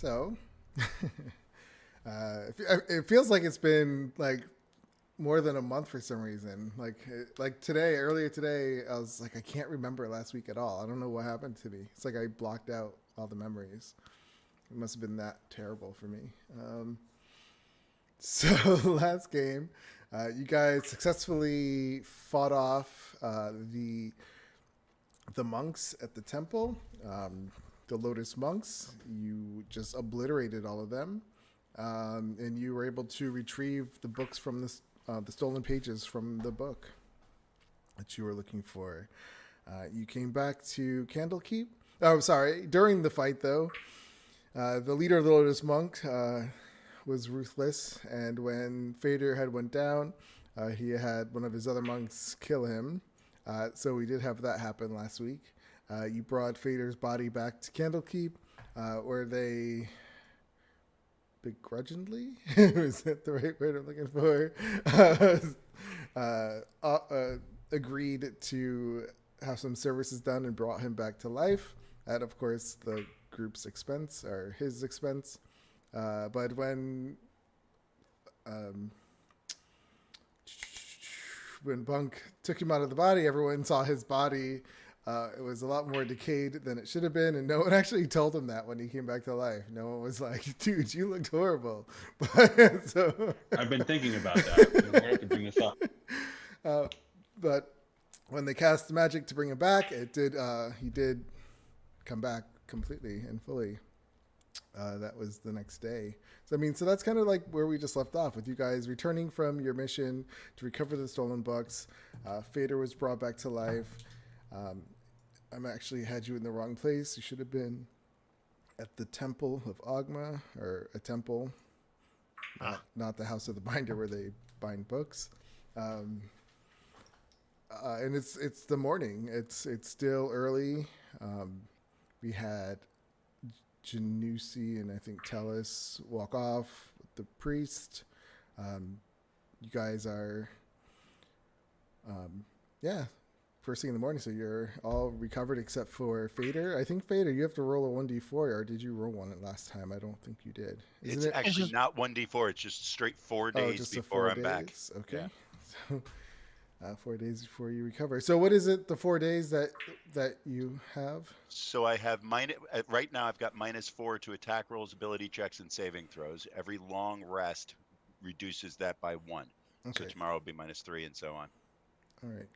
So, it feels like it's been like more than a month for some reason. Like today, earlier today, I was like, I can't remember last week at all. I don't know what happened to me. It's like I blocked out all the memories. It must have been that terrible for me. So last game, you guys successfully fought off the monks at the temple, the Lotus monks. You just obliterated all of them, and you were able to retrieve the books from the stolen pages from the book that you were looking for. You came back to Candlekeep. Oh, sorry. During the fight, though, the leader of the Lotus monk was ruthless, and when Fader had went down, he had one of his other monks kill him. So we did have that happen last week. You brought Fader's body back to Candlekeep, where they begrudgingly, is that the right word I'm looking for? Agreed to have some services done and brought him back to life at, of course, the group's expense or his expense. But when Bunk took him out of the body, everyone saw his body. It was a lot more decayed than it should have been, and no one actually told him that when he came back to life. No one was like, "Dude, you looked horrible." So I've been thinking about that. I have to bring this up. But when they cast the magic to bring him back, it did. He did come back completely and fully. That was the next day. So I mean, so that's kind of like where we just left off with you guys returning from your mission to recover the stolen books. Fader was brought back to life. I'm actually had you in the wrong place. You should have been at the Temple of Ogma, or a temple, not the House of the Binder where they bind books. And it's the morning. It's still early. We had Janusi and I think Tellus walk off with the priest. You guys are, first thing in the morning, so you're all recovered except for Fader. I think Fader, you have to roll a 1d4, or did you roll one last time? I don't think you did. It's actually not 1d4. It's just straight 4 days just before 4 I'm back. Okay. Yeah. So 4 days before you recover. So what is it, the 4 days that you have? So I have right now I've got -4 to attack rolls, ability checks, and saving throws. Every long rest reduces that by 1. Okay. So tomorrow will be -3 and so on. All right.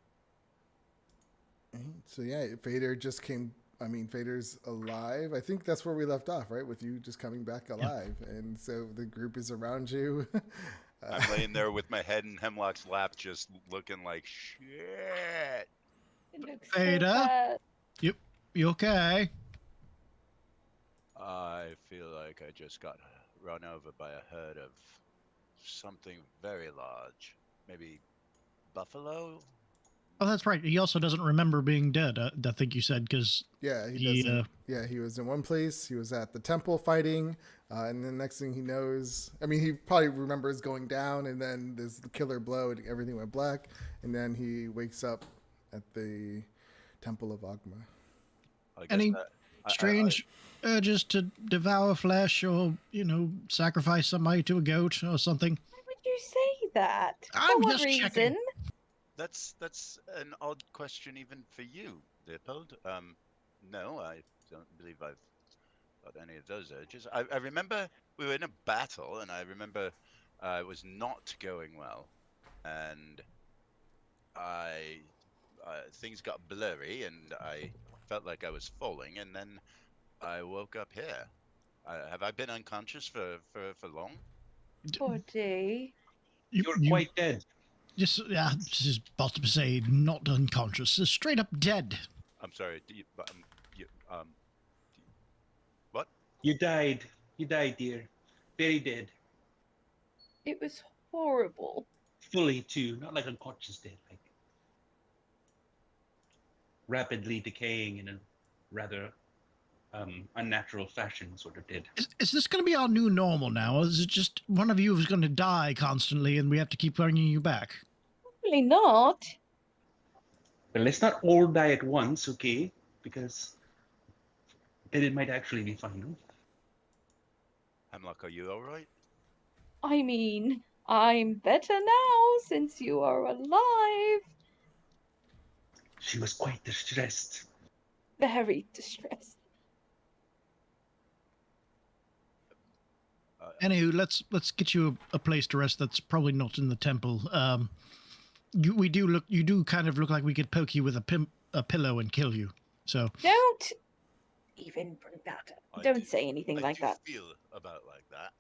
So yeah, Fader just came. I mean, Fader's alive. I think that's where we left off, right? With you just coming back alive, and so the group is around you. I'm laying there with my head in Hemlock's lap, just looking like shit. Fader, you okay? I feel like I just got run over by a herd of something very large. Maybe buffalo? Oh, that's right. He also doesn't remember being dead, I think you said, because... Yeah, he doesn't. Yeah, he was in one place. He was at the temple fighting, and the next thing he knows... I mean, he probably remembers going down, and then there's the killer blow, and everything went black, and then he wakes up at the Temple of Ogma. Any strange urges to devour flesh or, sacrifice somebody to a goat or something? Why would you say that? I'm For what just reason? checking. That's an odd question even for you, Leopold. No, I don't believe I've got any of those urges. I remember we were in a battle, and I remember it was not going well, and things got blurry, and I felt like I was falling, and then I woke up here. Have I been unconscious for long? Poor D. You're quite dead. Just about to say, not unconscious, straight up dead. I'm sorry. What? You died. You died, dear. Very dead. It was horrible. Fully, too. Not like unconscious dead. Like rapidly decaying in a rather unnatural fashion, sort of dead. Is this going to be our new normal now, or is it just one of you who's going to die constantly and we have to keep bringing you back? Probably not. But let's not all die at once, okay? Because then it might actually be final. Hemlock, are you all right? I mean, I'm better now since you are alive. She was quite distressed. Very distressed. Anywho, let's get you a place to rest that's probably not in the temple. You do kind of look like we could poke you with a pillow and kill you. So Don't even bring that up. I Don't do- say anything I like do that. feel about like that.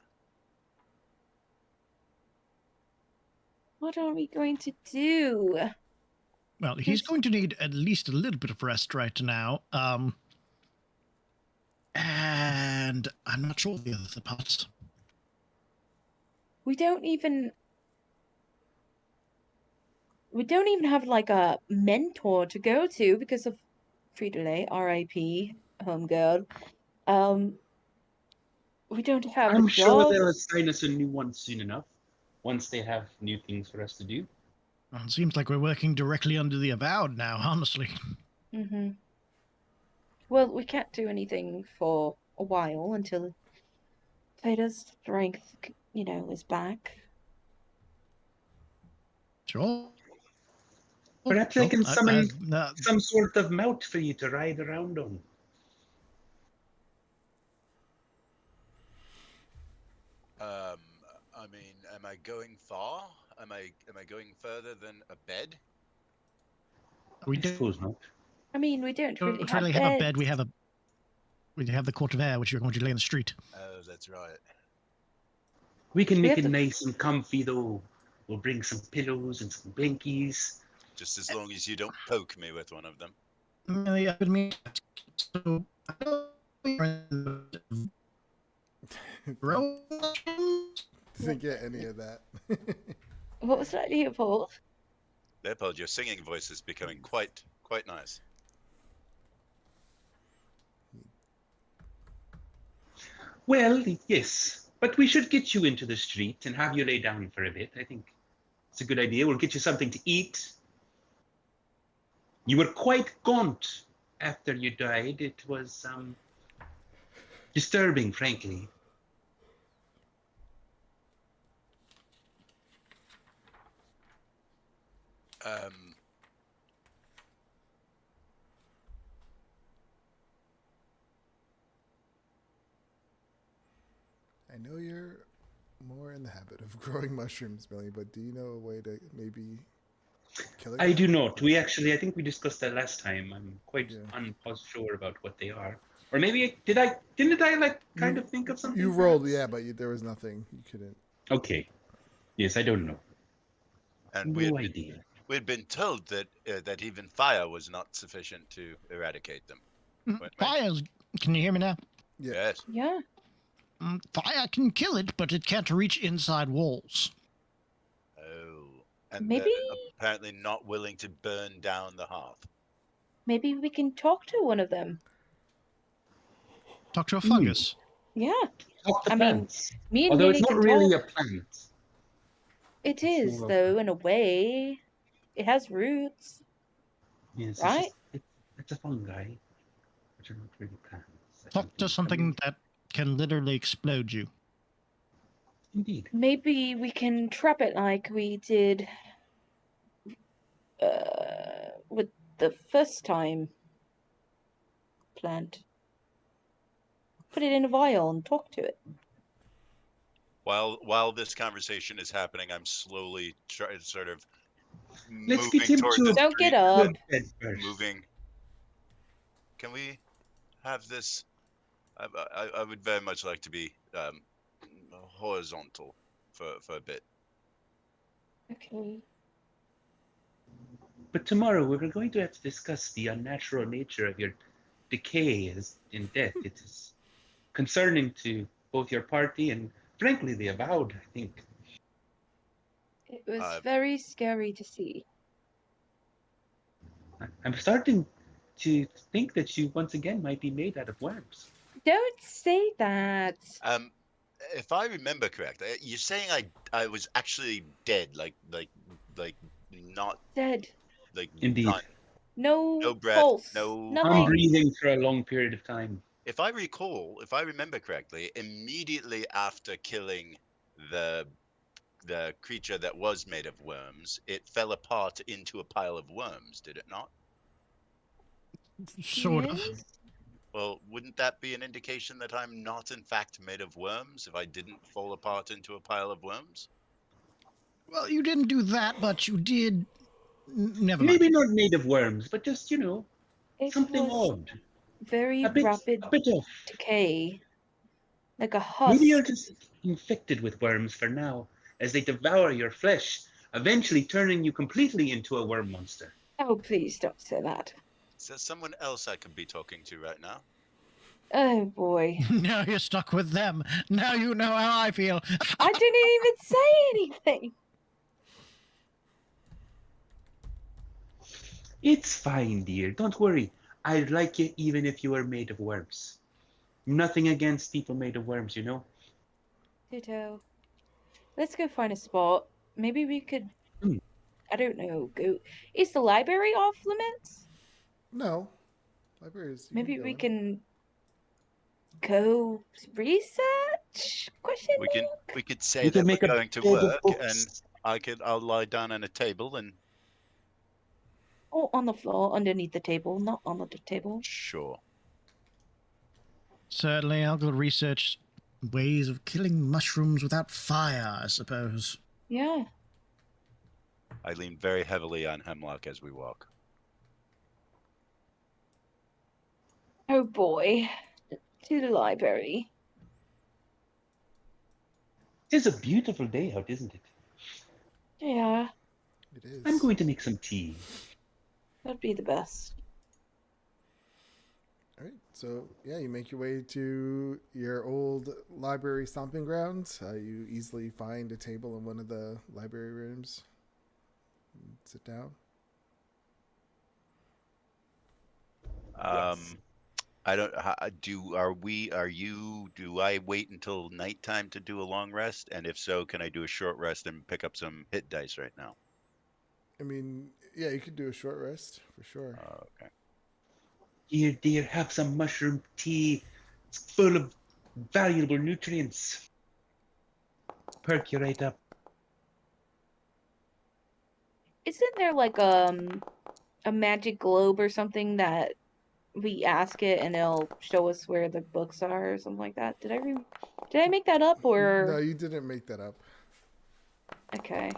What are we going to do? well, he's going to need at least a little bit of rest right now. And I'm not sure the other parts. We don't even have like a mentor to go to because of Frito-Lay, R.I.P. Homegirl. We don't have a I'm sure job. they'll assign us a new one soon enough, once they have new things for us to do. Well, it seems like we're working directly under the Avowed now, honestly. Mm-hmm. Well, we can't do anything for a while until Vader's strength, is back. Sure. Perhaps Sure. I can summon uh, some sort of mount for you to ride around on. I mean, am I going far? Am I going further than a bed? we I don't suppose not. I mean, we don't really really have have a bed. beds. We have the court of air, which you're going to lay in the street. Oh, that's right. We can We make have it to- nice and comfy, though. We'll bring some pillows and some blankies. Just as long as you don't poke me with one of them. Yeah, I mean, so I don't Didn't get any of that. What was that, Leopold? Leopold, your singing voice is becoming quite nice. Well, yes, but we should get you into the street and have you lay down for a bit. I think it's a good idea. We'll get you something to eat. You were quite gaunt after you died. It was disturbing, frankly. I know you're more in the habit of growing mushrooms, Billy, but do you know a way to maybe kill it? I do not. I think we discussed that last time. I'm quite Yeah. unsure about what they are. Or maybe didn't I like kind of think of something? You rolled, perhaps? yeah, but there was nothing. You couldn't. Okay. Yes, I don't know. And No idea. we'd been told that that even fire was not sufficient to eradicate them. Fires. Can you hear me now? Yeah. Yes. Yeah. Fire can kill it, but it can't reach inside walls. Oh. And Maybe- they're apparently not willing to burn down the hearth. Maybe we can talk to one of them. Talk to a fungus. Yeah. Talk to I mean, plants. Me and Although Nini it's can not really talk. a plant. It It's is, more of though, in a way. It has roots. Yes, Right? it's a fungi, which are not really plants. I Talk don't to think. something that can literally explode you. Indeed. Maybe we can trap it like we did with the first time plant. Put it in a vial and talk to it. While this conversation is happening, I'm slowly sort of Let's moving get him toward to the a Don't get street, up. good bed first. moving. Can we have this? I would very much like to be horizontal for a bit. Okay. But tomorrow we're going to have to discuss the unnatural nature of your decay in death. It is concerning to both your party and, frankly, the Avowed, I think. It was very scary to see. I'm starting to think that you, once again, might be made out of worms. Don't say that. If I remember correct, you're saying I was actually dead, like not Dead. like Indeed. done. No No breath, pulse. no- Nothing. Breathing for a long period of time. if I recall, if I remember correctly, immediately after killing the creature that was made of worms, it fell apart into a pile of worms, did it not? Sort of. Yes? Well, wouldn't that be an indication that I'm not in fact made of worms if I didn't fall apart into a pile of worms? Well, you didn't do that, but you did. Never mind. Maybe not made of worms, but just, It something was odd. very A bit, rapid a bit of. decay, like a Maybe you're husk. just infected with worms for now, as they devour your flesh, eventually turning you completely into a worm monster. Oh, please don't say that. Is there someone else I could be talking to right now? Oh boy. Now you're stuck with them. Now you know how I feel. I didn't even say anything. It's fine, dear. Don't worry. I'd like you even if you were made of worms. Nothing against people made of worms, Ditto. Let's go find a spot. Maybe we could, Hmm. I don't know, go. Is the library off limits? No, libraries. You Maybe can go we in. can go research? Question We mark? could say We that can make we're a going to bed of work, and books. I'll lie down on a table and Or on the floor, underneath the table, not on the table. sure. Certainly, I'll go research ways of killing mushrooms without fire, I suppose. Yeah. I lean very heavily on Hemlock as we walk. Oh boy. To the library. It's a beautiful day out, isn't it? Yeah, It is. I'm going to make some tea. that'd be the best. All right. So yeah, you make your way to your old library stomping grounds. You easily find a table in one of the library rooms. Sit down. Yes. I don't. Do I wait until nighttime to do a long rest? And if so, can I do a short rest and pick up some hit dice right now? I mean, yeah, you could do a short rest for sure. Okay. Dear, have some mushroom tea. It's full of valuable nutrients. Perk you right up. Isn't there like a magic globe or something that we ask it and it'll show us where the books are or something like that? Did I make that up No, or you didn't make that up. okay.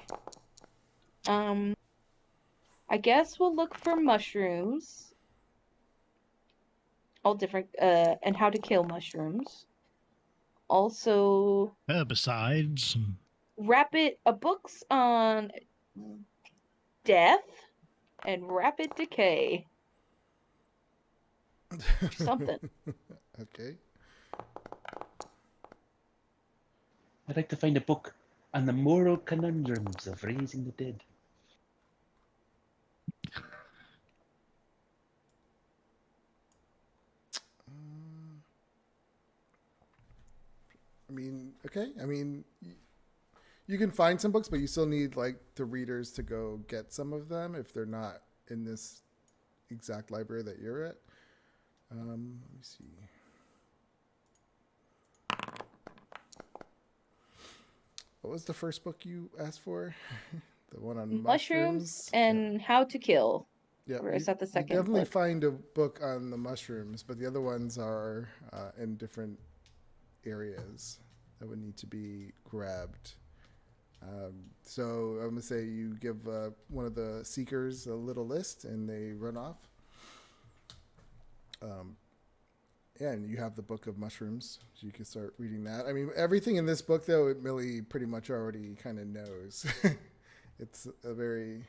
I guess we'll look for mushrooms. All different and how to kill mushrooms. Also Herbicides. books on death and rapid decay. Something. Okay. I'd like to find a book on the moral conundrums of raising the dead. I mean, okay. I mean, you can find some books, but you still need like the readers to go get some of them if they're not in this exact library that you're at. Let me see. What was the first book you asked for? The one on mushrooms and how to kill. Yeah, Or is that the you second definitely book? find a book on the mushrooms, but the other ones are in different areas that would need to be grabbed. So I'm gonna say you give one of the seekers a little list, and they run off. Yeah, and you have the book of mushrooms, so you can start reading that. I mean, everything in this book, though, Millie pretty much already kind of knows. It's a very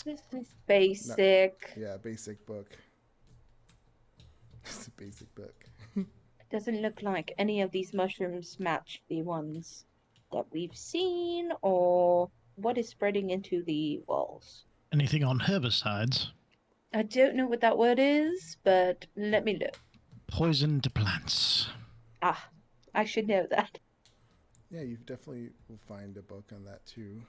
This is basic. basic book. It's a basic book. Doesn't look like any of these mushrooms match the ones that we've seen or what is spreading into the walls. Anything on herbicides? I don't know what that word is, but let me look. Poison to plants. Ah, I should know that. Yeah, you definitely will find a book on that too.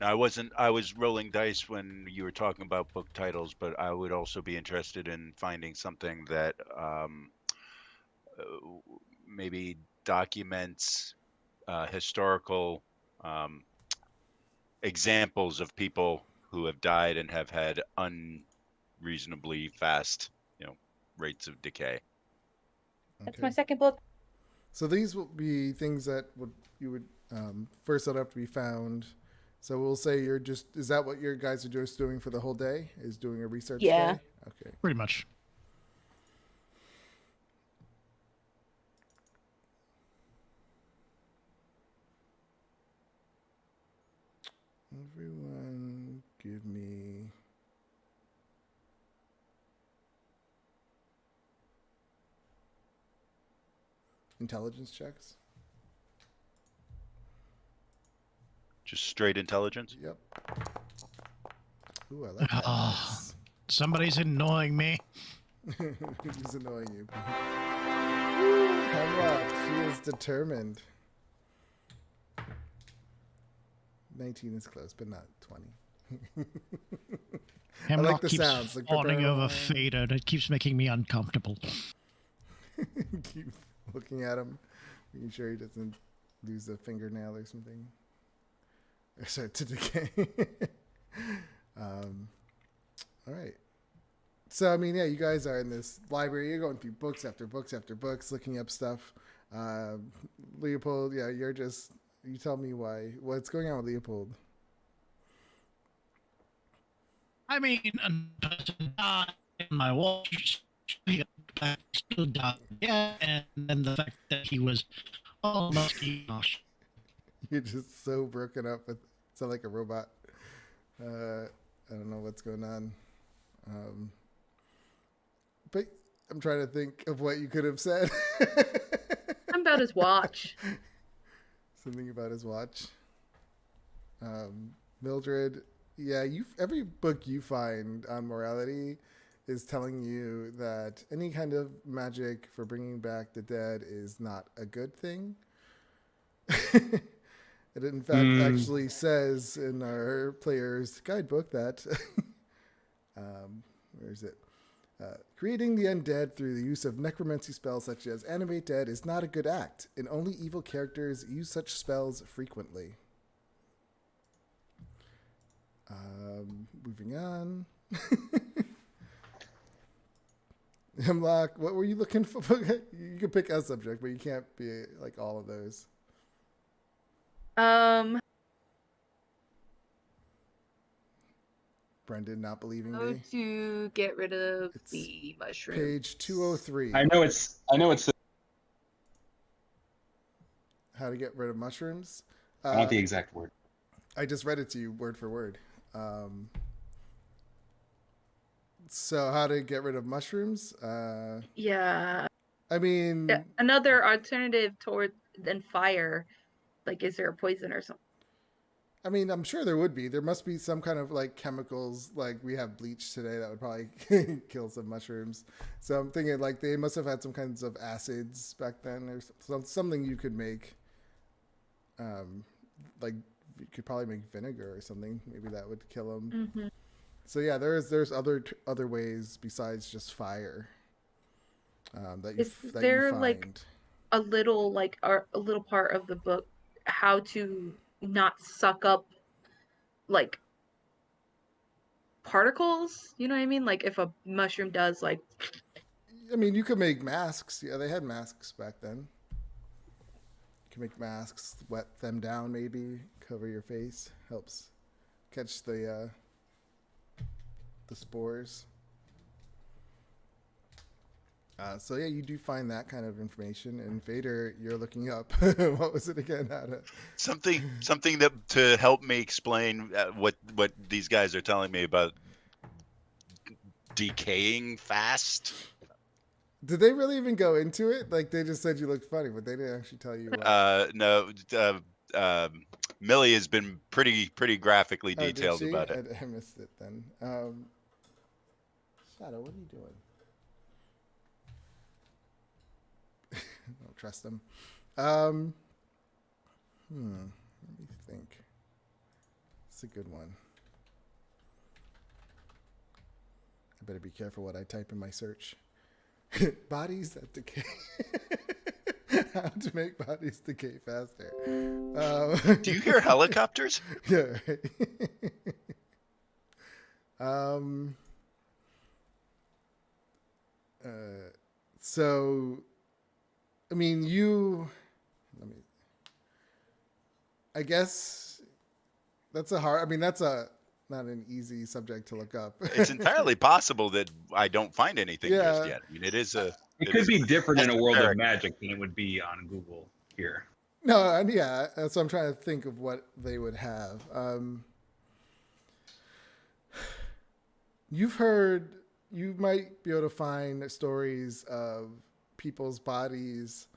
I wasn't. I was rolling dice when you were talking about book titles, but I would also be interested in finding something that uh, maybe documents historical um, examples of people who have died and have had unreasonably fast, rates of decay. That's Okay. my second book. So these will be things that you would first that'll have to be found. So we'll say you're just is that what your guys are just doing for the whole day? Is doing a research Yeah. day? Okay. Pretty much. Everyone give me intelligence checks. Just straight intelligence. Yep. Ooh, I like that. Ah. Nice. Somebody's annoying me. Who's annoying you? Hemlock, she is determined. 19 is close, but not 20. Hemlock like the keeps sounds, like fawning over Fader. It keeps making me uncomfortable. Keep looking at him, making sure he doesn't lose a fingernail or something. Or start to decay. All right. So, I mean, yeah, you guys are in this library. You're going through books after books after books, looking up stuff. Leopold, yeah, you tell me what's going on with Leopold. I mean, a person died in my watch. He still died. Yeah, and then the fact that he was all musky. Gosh. You're just so broken up with sound like a robot. I don't know what's going on. But I'm trying to think of what you could have said. Something about his watch. Something about his watch. Mildred, yeah, every book you find on morality is telling you that any kind of magic for bringing back the dead is not a good thing. It in fact actually says in our player's guidebook that where is it? Creating the undead through the use of necromancy spells such as animate dead is not a good act, and only evil characters use such spells frequently. Moving on. Hemlock, what were you looking for? You can pick a subject, but you can't be like all of those. Brendan not believing How me. to get rid of It's the mushroom. Page 203. I know it's How to get rid of mushrooms. I want the exact word. I just read it to you word for word. So how to get rid of mushrooms? Yeah. I mean, Another alternative than fire. Like, is there a poison or something? I mean, I'm sure there would be. There must be some kind of like chemicals, like we have bleach today that would probably kill some mushrooms. So I'm thinking like they must have had some kinds of acids back then, or something you could make. Like you could probably make vinegar or something. Maybe that would kill them. Mm-hmm. So yeah, there's other ways besides just fire. That you find. Like a little part of the book how to not suck up like particles? You know what I mean? Like if a mushroom does like. I mean, you could make masks. Yeah, they had masks back then. You can make masks, wet them down, maybe cover your face. Helps catch the spores. So yeah, you do find that kind of information. And Vader, you're looking up. What was it again? Something that to help me explain what these guys are telling me about decaying fast. Did they really even go into it? Like they just said you looked funny, but they didn't actually tell you. What. No. Millie has been pretty graphically detailed about it. I missed it then. Shadow, what are you doing? Don't trust them. Let me think. It's a good one. I better be careful what I type in my search. Bodies that decay. How to make bodies decay faster. Do you hear helicopters? Yeah. Right. um. So, I mean, let me. I guess that's a hard. I mean, that's not an easy subject to look up. It's entirely possible that I don't find anything just Yeah. yet. I mean, it is a. It It could is be different in a world of esoteric. magic than it would be on Google here. No, and yeah, so I'm trying to think of what they would have. You might be able to find stories of people's bodies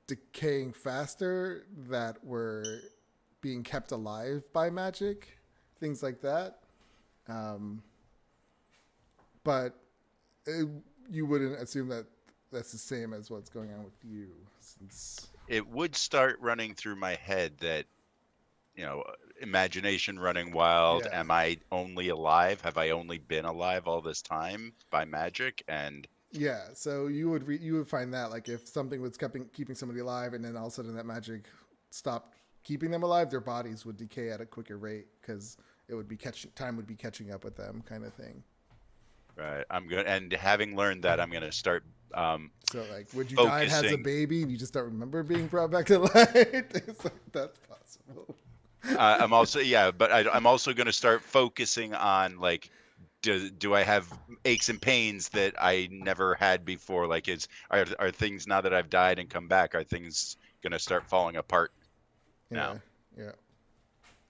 decaying faster that were being kept alive by magic, things like that. But you wouldn't assume that that's the same as what's going on with you, since It would start running through my head that, imagination running wild. Yeah. Am I only alive? Have I only been alive all this time by magic? And yeah. So you would find that, like, if something was keeping somebody alive, and then all of a sudden that magic stopped keeping them alive, their bodies would decay at a quicker rate because time would be catching up with them, kind of thing. right, I'm good. And having learned that, I'm gonna start. So, like, would you die as a Focusing. baby and you just don't remember being brought back to life? It's like, that's possible. I'm also but I'm also gonna start focusing on, like, do I have aches and pains that I never had before? Like, are things, now that I've died and come back, are things gonna start falling apart now? Yeah.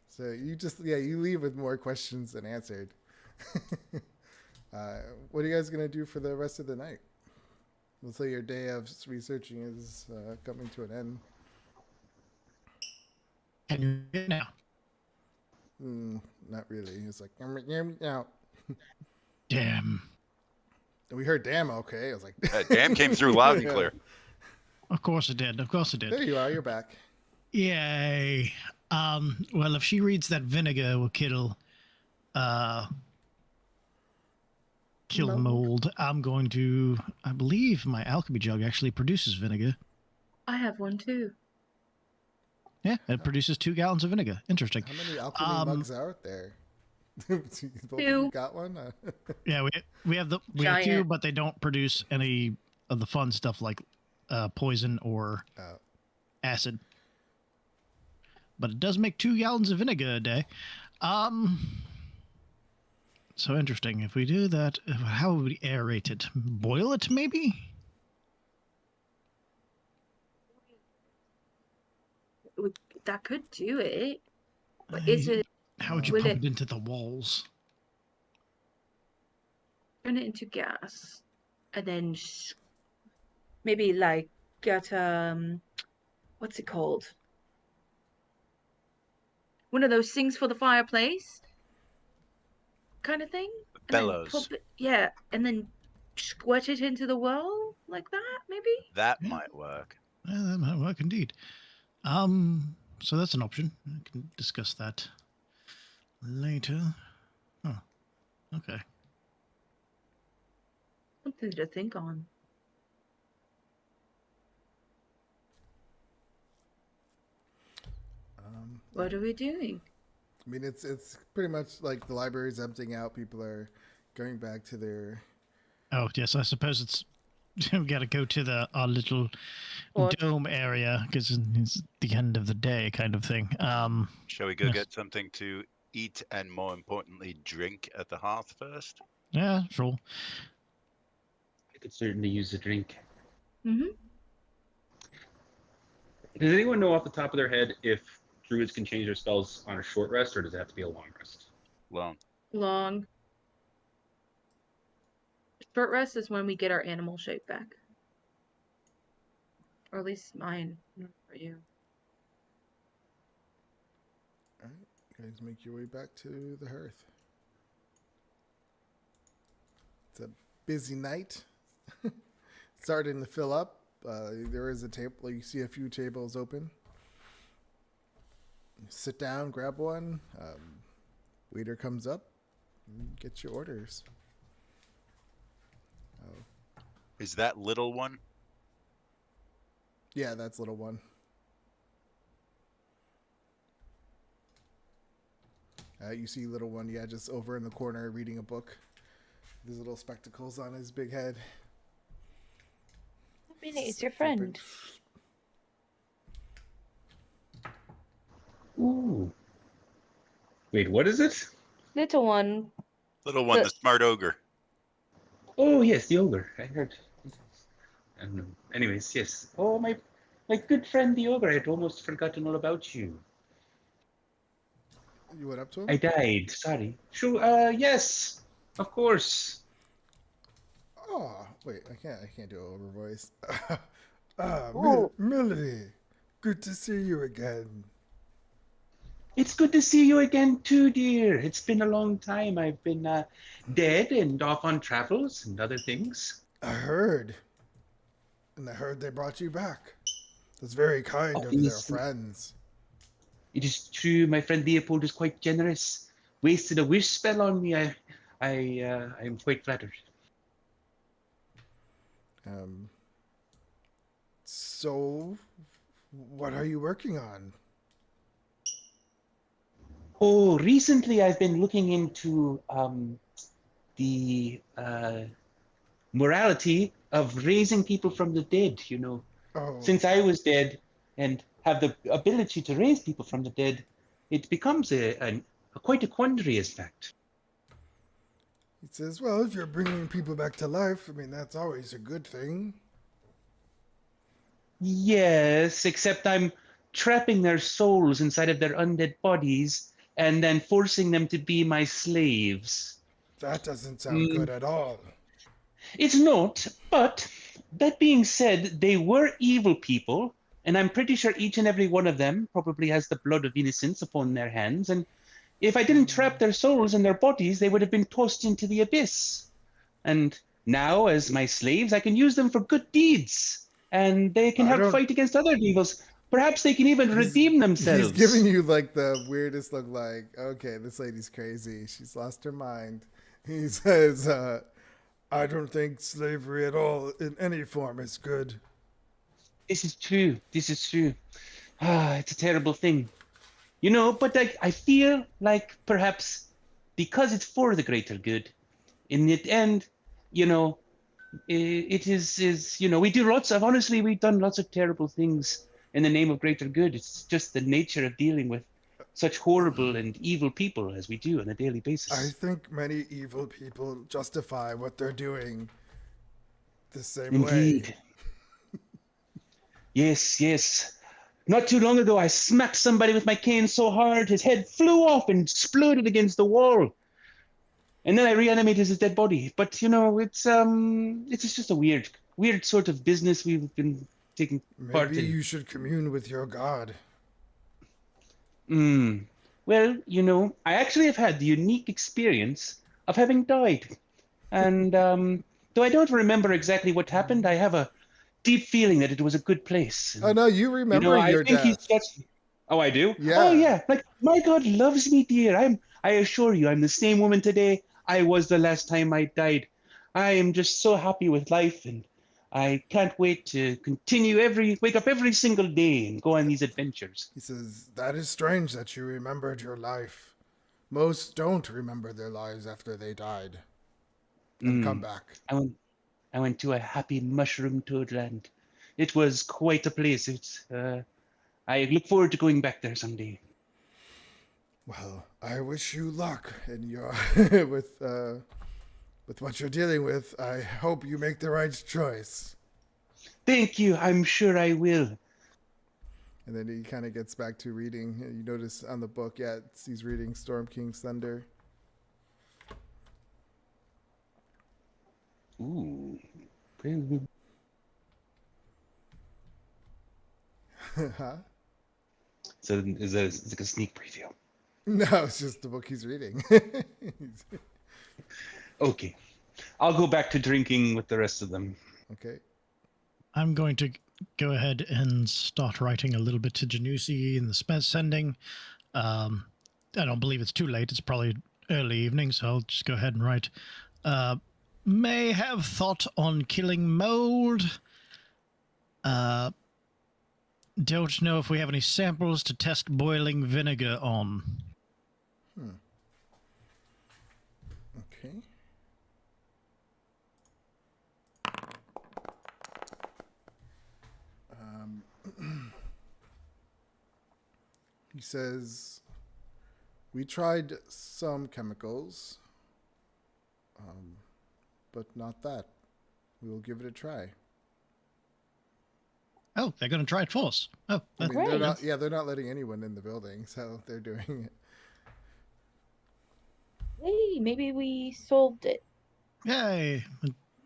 So you leave with more questions than answered. What are you guys gonna do for the rest of the night? Let's say your day of researching is coming to an end. And you're good now. Not really. It's like, now. Damn. We heard damn okay. I was like, That damn came through loud and Yeah. clear. Of course it did. Of course it There did. you are. You're back. Yay. Well, if she reads that vinegar will kill Mold. mold, I'm going to. I believe my alchemy jug actually produces vinegar. I have one too. Yeah, it produces 2 gallons of vinegar. Interesting. How many alchemy mugs are out there? Both of you got one? Yeah, we have 2, Giant. but they don't produce any of the fun stuff like poison or Oh. acid. But it does make 2 gallons of vinegar a day. So interesting. If we do that, how would we aerate it? Boil it, maybe? That could do it. But is it How would you Will pump it- it into the walls? turn it into gas and then maybe like get what's it called? One of those things for the fireplace kind of thing? And then Bellows. pump it, yeah, and then squirt it into the well like that, maybe? That Yeah. might work. Yeah, that might work indeed. So that's an option. I can discuss that later. Oh, okay. Something to think on. What are we doing? I mean, it's pretty much like the library's emptying out. People are going back to their. Oh, yes, I suppose it's. We got to go to our little What? dome area because it's the end of the day kind of thing. Shall we go Yes. get something to eat and, more importantly, drink at the hearth first? Yeah, sure. I could certainly use a drink. Mm-hmm. Does anyone know off the top of their head if druids can change their spells on a short rest, or does it have to be a long rest? Long. Long. Short rest is when we get our animal shape back. Or at least mine. Not for you. All right, you guys make your way back to the hearth. It's a busy night. Starting to fill up. There is a table. You see a few tables open. sit down, grab one. Waiter comes up, and get your orders. Is that little one? Yeah, that's little one. You see little one, yeah, just over in the corner reading a book. These little spectacles on his big head. I mean, it's your friend. Ooh. Wait, what is it? Little one. Little one, the smart ogre. Oh yes, the ogre. I heard. And anyways, yes. Oh my good friend the ogre. I had almost forgotten all about you. You went up to him? I died. Sorry. Sure. Yes. Of course. Oh, wait, I can't do an over voice. Ooh. Millie, good to see you again. It's good to see you again too, dear. It's been a long time. I've been dead and off on travels and other things. I heard. And I heard they brought you back. That's very kind of their Obviously. friends. It is true. My friend Leopold is quite generous. Wasted a wish spell on me. I am quite flattered. So, what are you working on? Oh, recently I've been looking into the morality of raising people from the dead, you know. Oh, Since I was dead and have the ability to raise people from the dead, it becomes quite a quandary, in fact. he says, well, if you're bringing people back to life, I mean, that's always a good thing. Yes, except I'm trapping their souls inside of their undead bodies and then forcing them to be my slaves. That doesn't sound good at all. It's not, but that being said, they were evil people, and I'm pretty sure each and every one of them probably has the blood of innocence upon their hands, and if I didn't trap their souls in their bodies, they would have been tossed into the abyss. And now, as my slaves, I can use them for good deeds, and they can help fight against other evils. Perhaps they can even redeem themselves. He's giving you like the weirdest look, like, okay, this lady's crazy. She's lost her mind. He says, I don't think slavery at all in any form is good. This is true. This is true. It's a terrible thing. You know, but I feel like perhaps because it's for the greater good, in the end, you know, it is you know, we've done lots of terrible things in the name of greater good. It's just the nature of dealing with such horrible and evil people as we do on a daily basis. I think many evil people justify what they're doing the same Indeed. way. Yes, yes. Not too long ago, I smacked somebody with my cane so hard his head flew off and exploded against the wall. And then I reanimated his dead body. But you know, it's just a weird sort of business we've been taking part in. Maybe you should commune with your god. Well, you know, I actually have had the unique experience of having died. And though I don't remember exactly what happened, I have a deep feeling that it was a good place. Oh no, you remember your death. Oh, I do? Yeah. Oh yeah. Like my God loves me, dear. I assure you, I'm the same woman today I was the last time I died. I am just so happy with life, and I can't wait to wake up every single day and go on these adventures. He says, that is strange that you remembered your life. Most don't remember their lives after they died and come back. I went to a happy mushroom toadland. It was quite a place. I look forward to going back there someday. Well, I wish you luck in your with what you're dealing with. I hope you make the right choice. Thank you. I'm sure I will. And then he kind of gets back to reading. You notice on the book, he's reading Storm King's Thunder. Ooh. Huh? So it's like a sneak preview. No, it's just the book he's reading. Okay. I'll go back to drinking with the rest of them. Okay. I'm going to go ahead and start writing a little bit to Janusi in the spell sending. I don't believe it's too late. It's probably early evening, so I'll just go ahead and write. May have thought on killing mold. Don't know if we have any samples to test boiling vinegar on. Okay. He says, we tried some chemicals, but not that. We will give it a try. Oh, they're going to try it for us. Oh, I mean, they're Great. not. Yeah, they're not letting anyone in the building, so they're doing it. Hey, maybe we solved it. yay.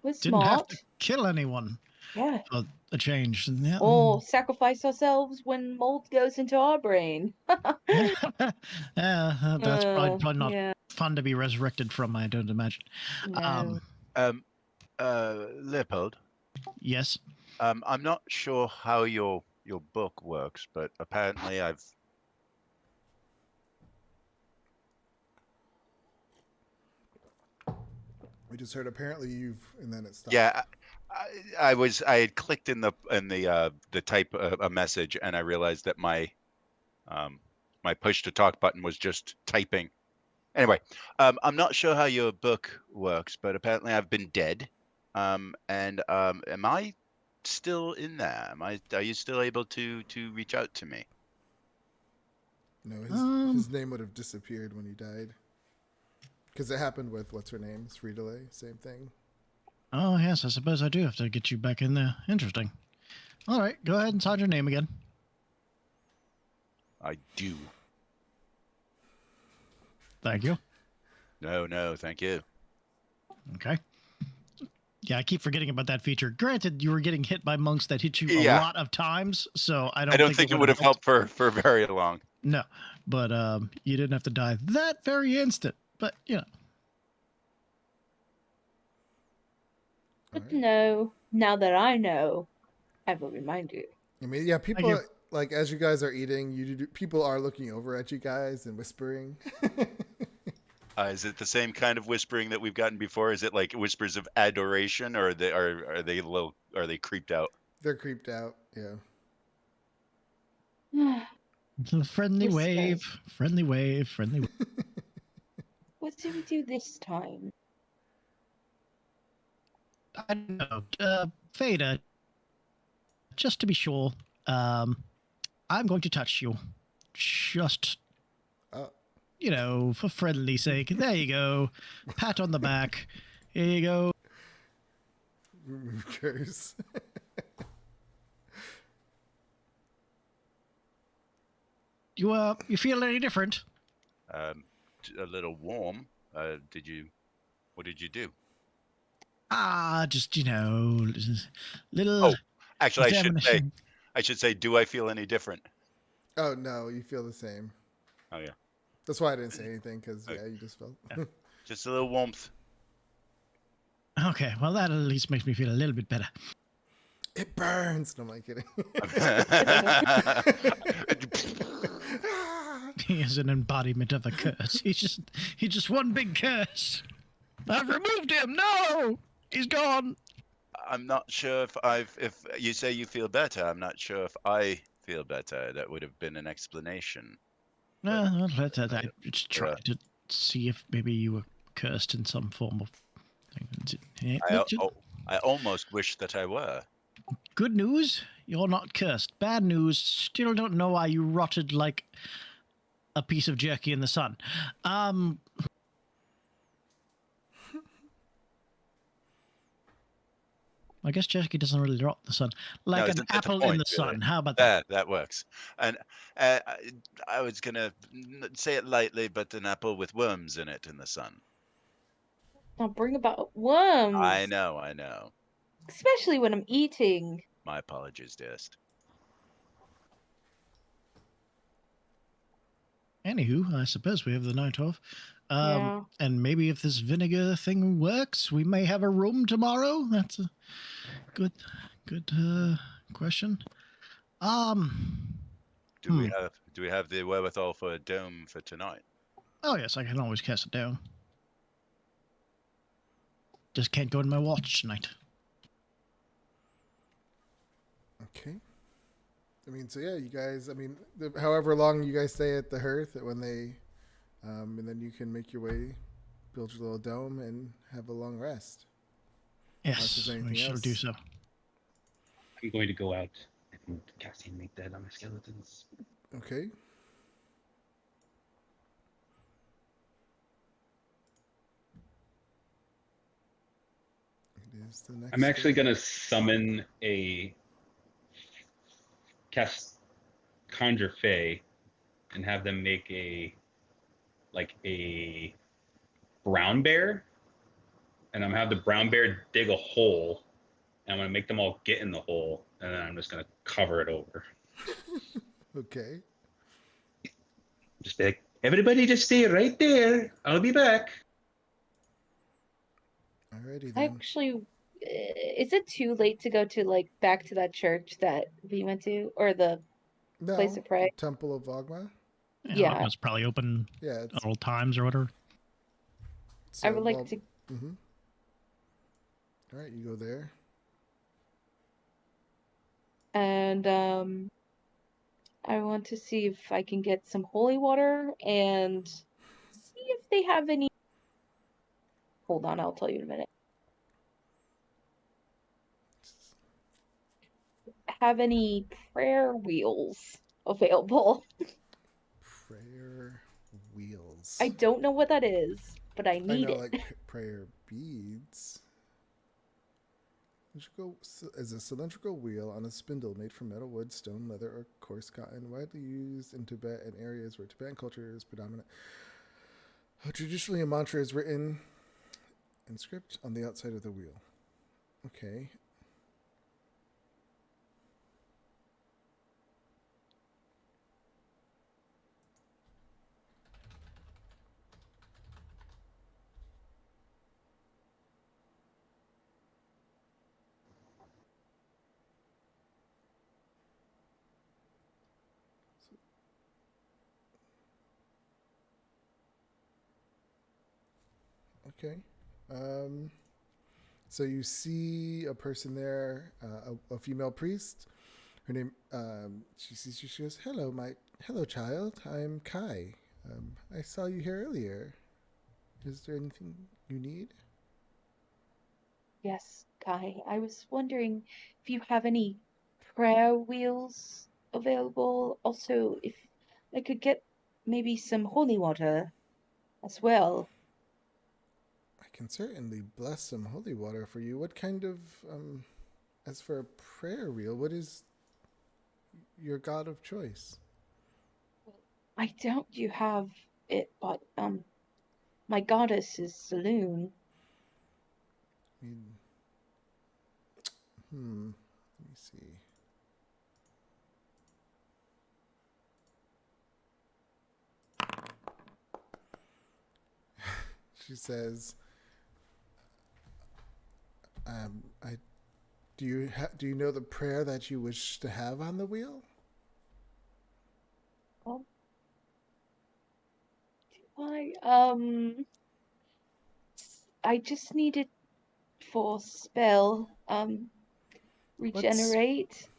We're Didn't have smart. to kill anyone Yeah. for a change. Yeah. Or sacrifice ourselves when mold goes into our brain. Yeah, that's probably not Yeah. fun to be resurrected from, I don't imagine. No. Leopold, Yes. I'm not sure how your book works, but apparently We just heard apparently you've, and then it stopped. Yeah, I had clicked in the type a message, and I realized that my my push to talk button was just typing. Anyway, I'm not sure how your book works, but apparently I've been dead. Am I still in there? Are you still able to reach out to me? No, his name would have disappeared when he died. Because it happened with what's her name, Sridale, same thing. Oh, yes, I suppose I do have to get you back in there. Interesting. All right, go ahead and sign your name again. I do. Thank you. No, thank you. Okay. Yeah, I keep forgetting about that feature. Granted, you were getting hit by monks that hit you a Yeah. lot of times, so I I don't think it would have helped for very long. No, but you didn't have to die that very instant. But, you know. Good to know. Now that I know, I will remind you. I mean, yeah, people, you. like, as you guys are eating, people are looking over at you guys and whispering. Is it the same kind of whispering that we've gotten before? Is it like whispers of adoration, or are they creeped out? They're creeped out, yeah. Friendly Whispers. wave, friendly wave, friendly wave. What do we do this time? I don't know. Veda, just to be sure, I'm going to touch you. Just, you know, for friendly sake. There you go. Pat on the back. Here you go. Remove curse. You feel any different? A little warm. What did you do? Just, you know, little. Oh, actually, examination. I should say, do I feel any different? Oh, no, you feel the same. Oh, yeah. That's why I didn't say anything, because, yeah, you just felt... Just a little warmth. Okay, well, that at least makes me feel a little bit better. It burns! No, I'm kidding. He is an embodiment of a curse. He's just one big curse. I've removed him. No, he's gone. I'm not sure if you say you feel better, I'm not sure if I feel better. That would have been an explanation. No, I just try to see if maybe you were cursed in some form of thing. I almost wish that I were. Good news, you're not cursed. Bad news, still don't know why you rotted like a piece of jerky in the sun. I guess jerky doesn't really rot in the sun. Like No, an isn't that the apple in point, the really? sun. How about that? That works. And I was gonna say it lightly, but an apple with worms in it in the sun. Don't bring about worms. I know. Especially when I'm eating. My apologies, dearest. Anywho, I suppose we have the night off. Yeah. And maybe if this vinegar thing works, we may have a room tomorrow. That's a good question. do we have the wherewithal for a dome for tonight? Oh yes, I can always cast it down. Just can't go in my watch tonight. Okay. I mean, so yeah, you guys. I mean, however long you guys stay at the hearth, when they, and then you can make your way, build your little dome, and have a long rest. Unless Yes, there's anything we shall else. do so. I'm going to go out and cast and make dead on the skeletons. Okay. It is the next. I'm actually day. going to summon Conjure Fae and have them make a brown bear. And I'm going to have the brown bear dig a hole. And I'm going to make them all get in the hole. And then I'm just going to cover it over. Okay. Just be like, everybody just stay right there. I'll be back. Alrighty then. Actually, is it too late to go to like back to that church that we went to, or the No, place to pray? Temple of Ogma. Yeah. It's probably open Yeah. at all times or whatever. So, I would like to. Mm-hmm. All right, you go there. And I want to see if I can get some holy water and see if they have any. Hold on, I'll tell you in a minute. Have any prayer wheels available? Prayer wheels. I don't know what that is, but I I need know, it. like prayer beads. Is a cylindrical wheel on a spindle made from metal, wood, stone, leather, or coarse cotton, widely used in Tibet and areas where Tibetan culture is predominant. Traditionally, a mantra is written in script on the outside of the wheel. Okay. Okay. So you see a person there, a female priest. Her name, she sees you. She goes, hello, child. I'm Kai. I saw you here earlier. Is there anything you need? Yes, Kai. I was wondering if you have any prayer wheels available. Also, if I could get maybe some holy water as well. I can certainly bless some holy water for you. What kind of, as for a prayer wheel, what is your god of choice? I doubt you have it, but my goddess is Saloon. I mean, let me see. She says, do you know the prayer that you wish to have on the wheel? I just need it for spell. Regenerate.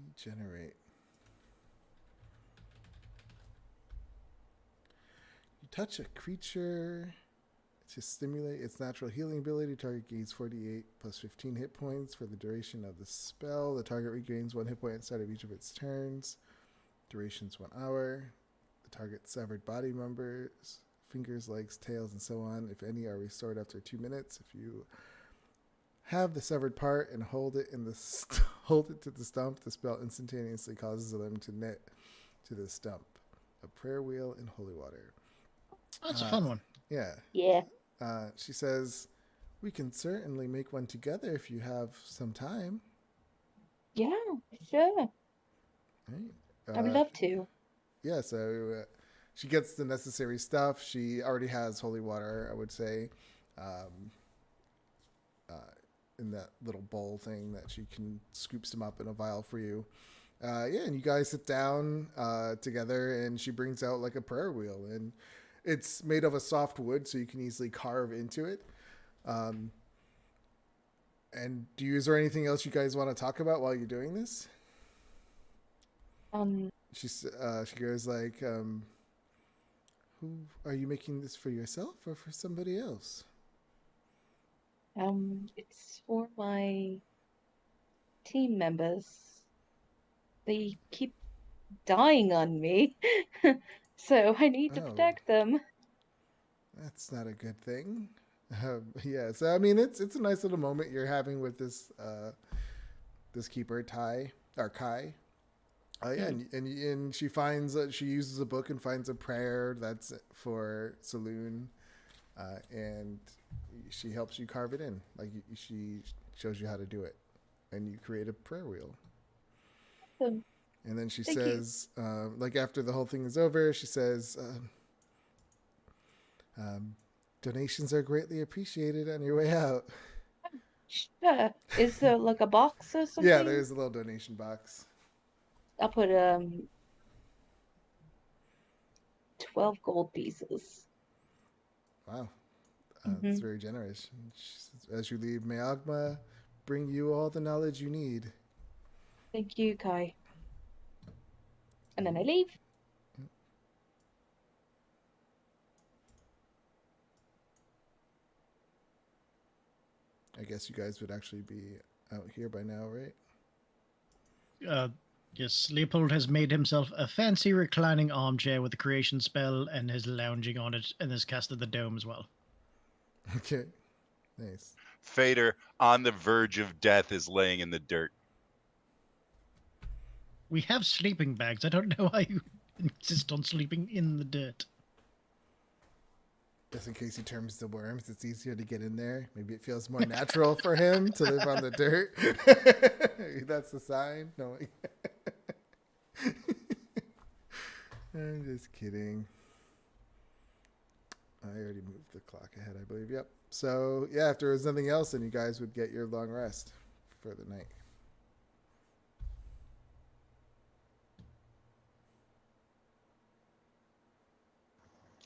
Regenerate. You touch a creature to stimulate its natural healing ability. Target gains 48 plus 15 hit points for the duration of the spell. The target regains 1 hit point inside of each of its turns. Duration's 1 hour. The target's severed body members, fingers, legs, tails, and so on, if any, are restored after 2 minutes. If you have the severed part and hold it to the stump, the spell instantaneously causes them to knit to the stump. A prayer wheel in holy water. That's a fun one. Yeah. Yeah. She says, we can certainly make one together if you have some time. Yeah, sure. Right. I would love to. Yeah, so she gets the necessary stuff. She already has holy water, I would say. in that little bowl thing that she can scoops them up in a vial for you. And you guys sit down together, and she brings out like a prayer wheel, and it's made of a soft wood, so you can easily carve into it. And is there anything else you guys want to talk about while you're doing this? She goes like, who are you making this for, yourself or for somebody else? It's for my team members. They keep dying on me, so I need to protect them. That's not a good thing. Yeah, so I mean, it's a nice little moment you're having with this this keeper Kai. And she finds she uses a book and finds a prayer that's for Saloon, and she helps you carve it in. Like she shows you how to do it, and you create a prayer wheel. Awesome. And then she says, like after the whole thing is over, she says, donations are greatly appreciated on your way out. Sure. Is there like a box or something? Yeah, there's a little donation box. I'll put 12 gold pieces. Wow. That's very generous. As you leave, may Agma bring you all the knowledge you need. Thank you, Kai. And then I leave. I guess you guys would actually be out here by now, right? Yes, Leopold has made himself a fancy reclining armchair with the creation spell and is lounging on it and has casted the dome as well. Okay. Nice. Fader, on the verge of death, is laying in the dirt. We have sleeping bags. I don't know why you insist on sleeping in the dirt. Just in case he turns to worms, it's easier to get in there. Maybe it feels more natural for him to live on the dirt. Maybe that's the sign. No. I'm just kidding. I already moved the clock ahead, I believe. Yep. So, yeah, if there was nothing else, then you guys would get your long rest for the night.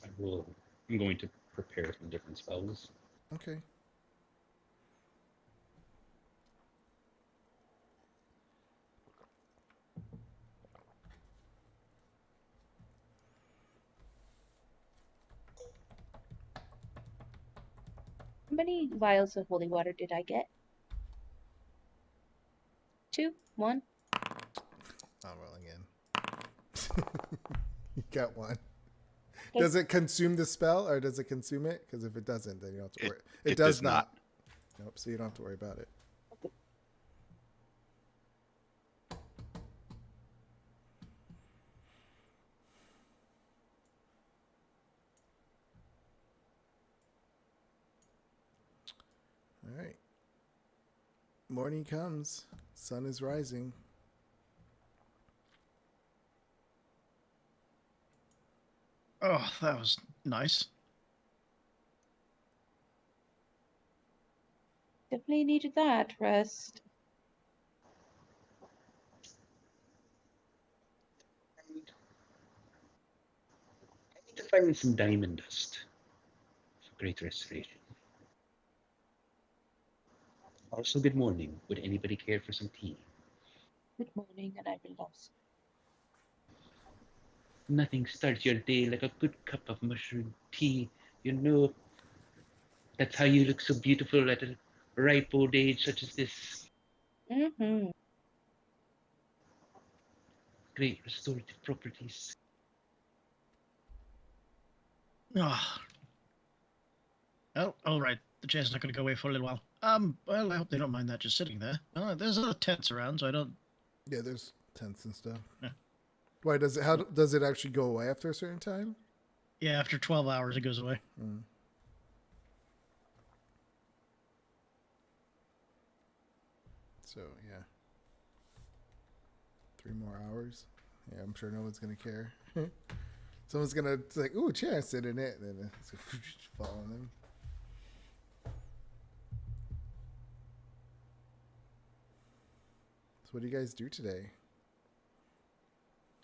I'm going to prepare some different spells. Okay. How many vials of holy water did I get? 2? 1? I'll roll again. You got one. Does it consume the spell, or does it consume it? Because if it doesn't, then you don't have to worry. It does not. Nope, so you don't have to worry about it. Okay. All right. Morning comes. Sun is rising. Oh, that was nice. Definitely needed that rest. I need to find some diamond dust for great restoration. Also, good morning. Would anybody care for some tea? Good morning, and I'm lost. Nothing starts your day like a good cup of mushroom tea. You know, that's how you look so beautiful at a ripe old age such as this. Mm-hmm. Great restorative properties. Oh. Oh, all right. The chair's not going to go away for a little while. Well, I hope they don't mind that just sitting there. There's other tents around, so I don't... Yeah, there's tents and stuff. Yeah. Why does it? How does it actually go away after a certain time? Yeah, after 12 hours, it goes away. Mm. So, yeah. 3 more hours. Yeah, I'm sure no one's going to care. Someone's going to like, ooh, chair, sit in it. And then it's fall on them. So what do you guys do today?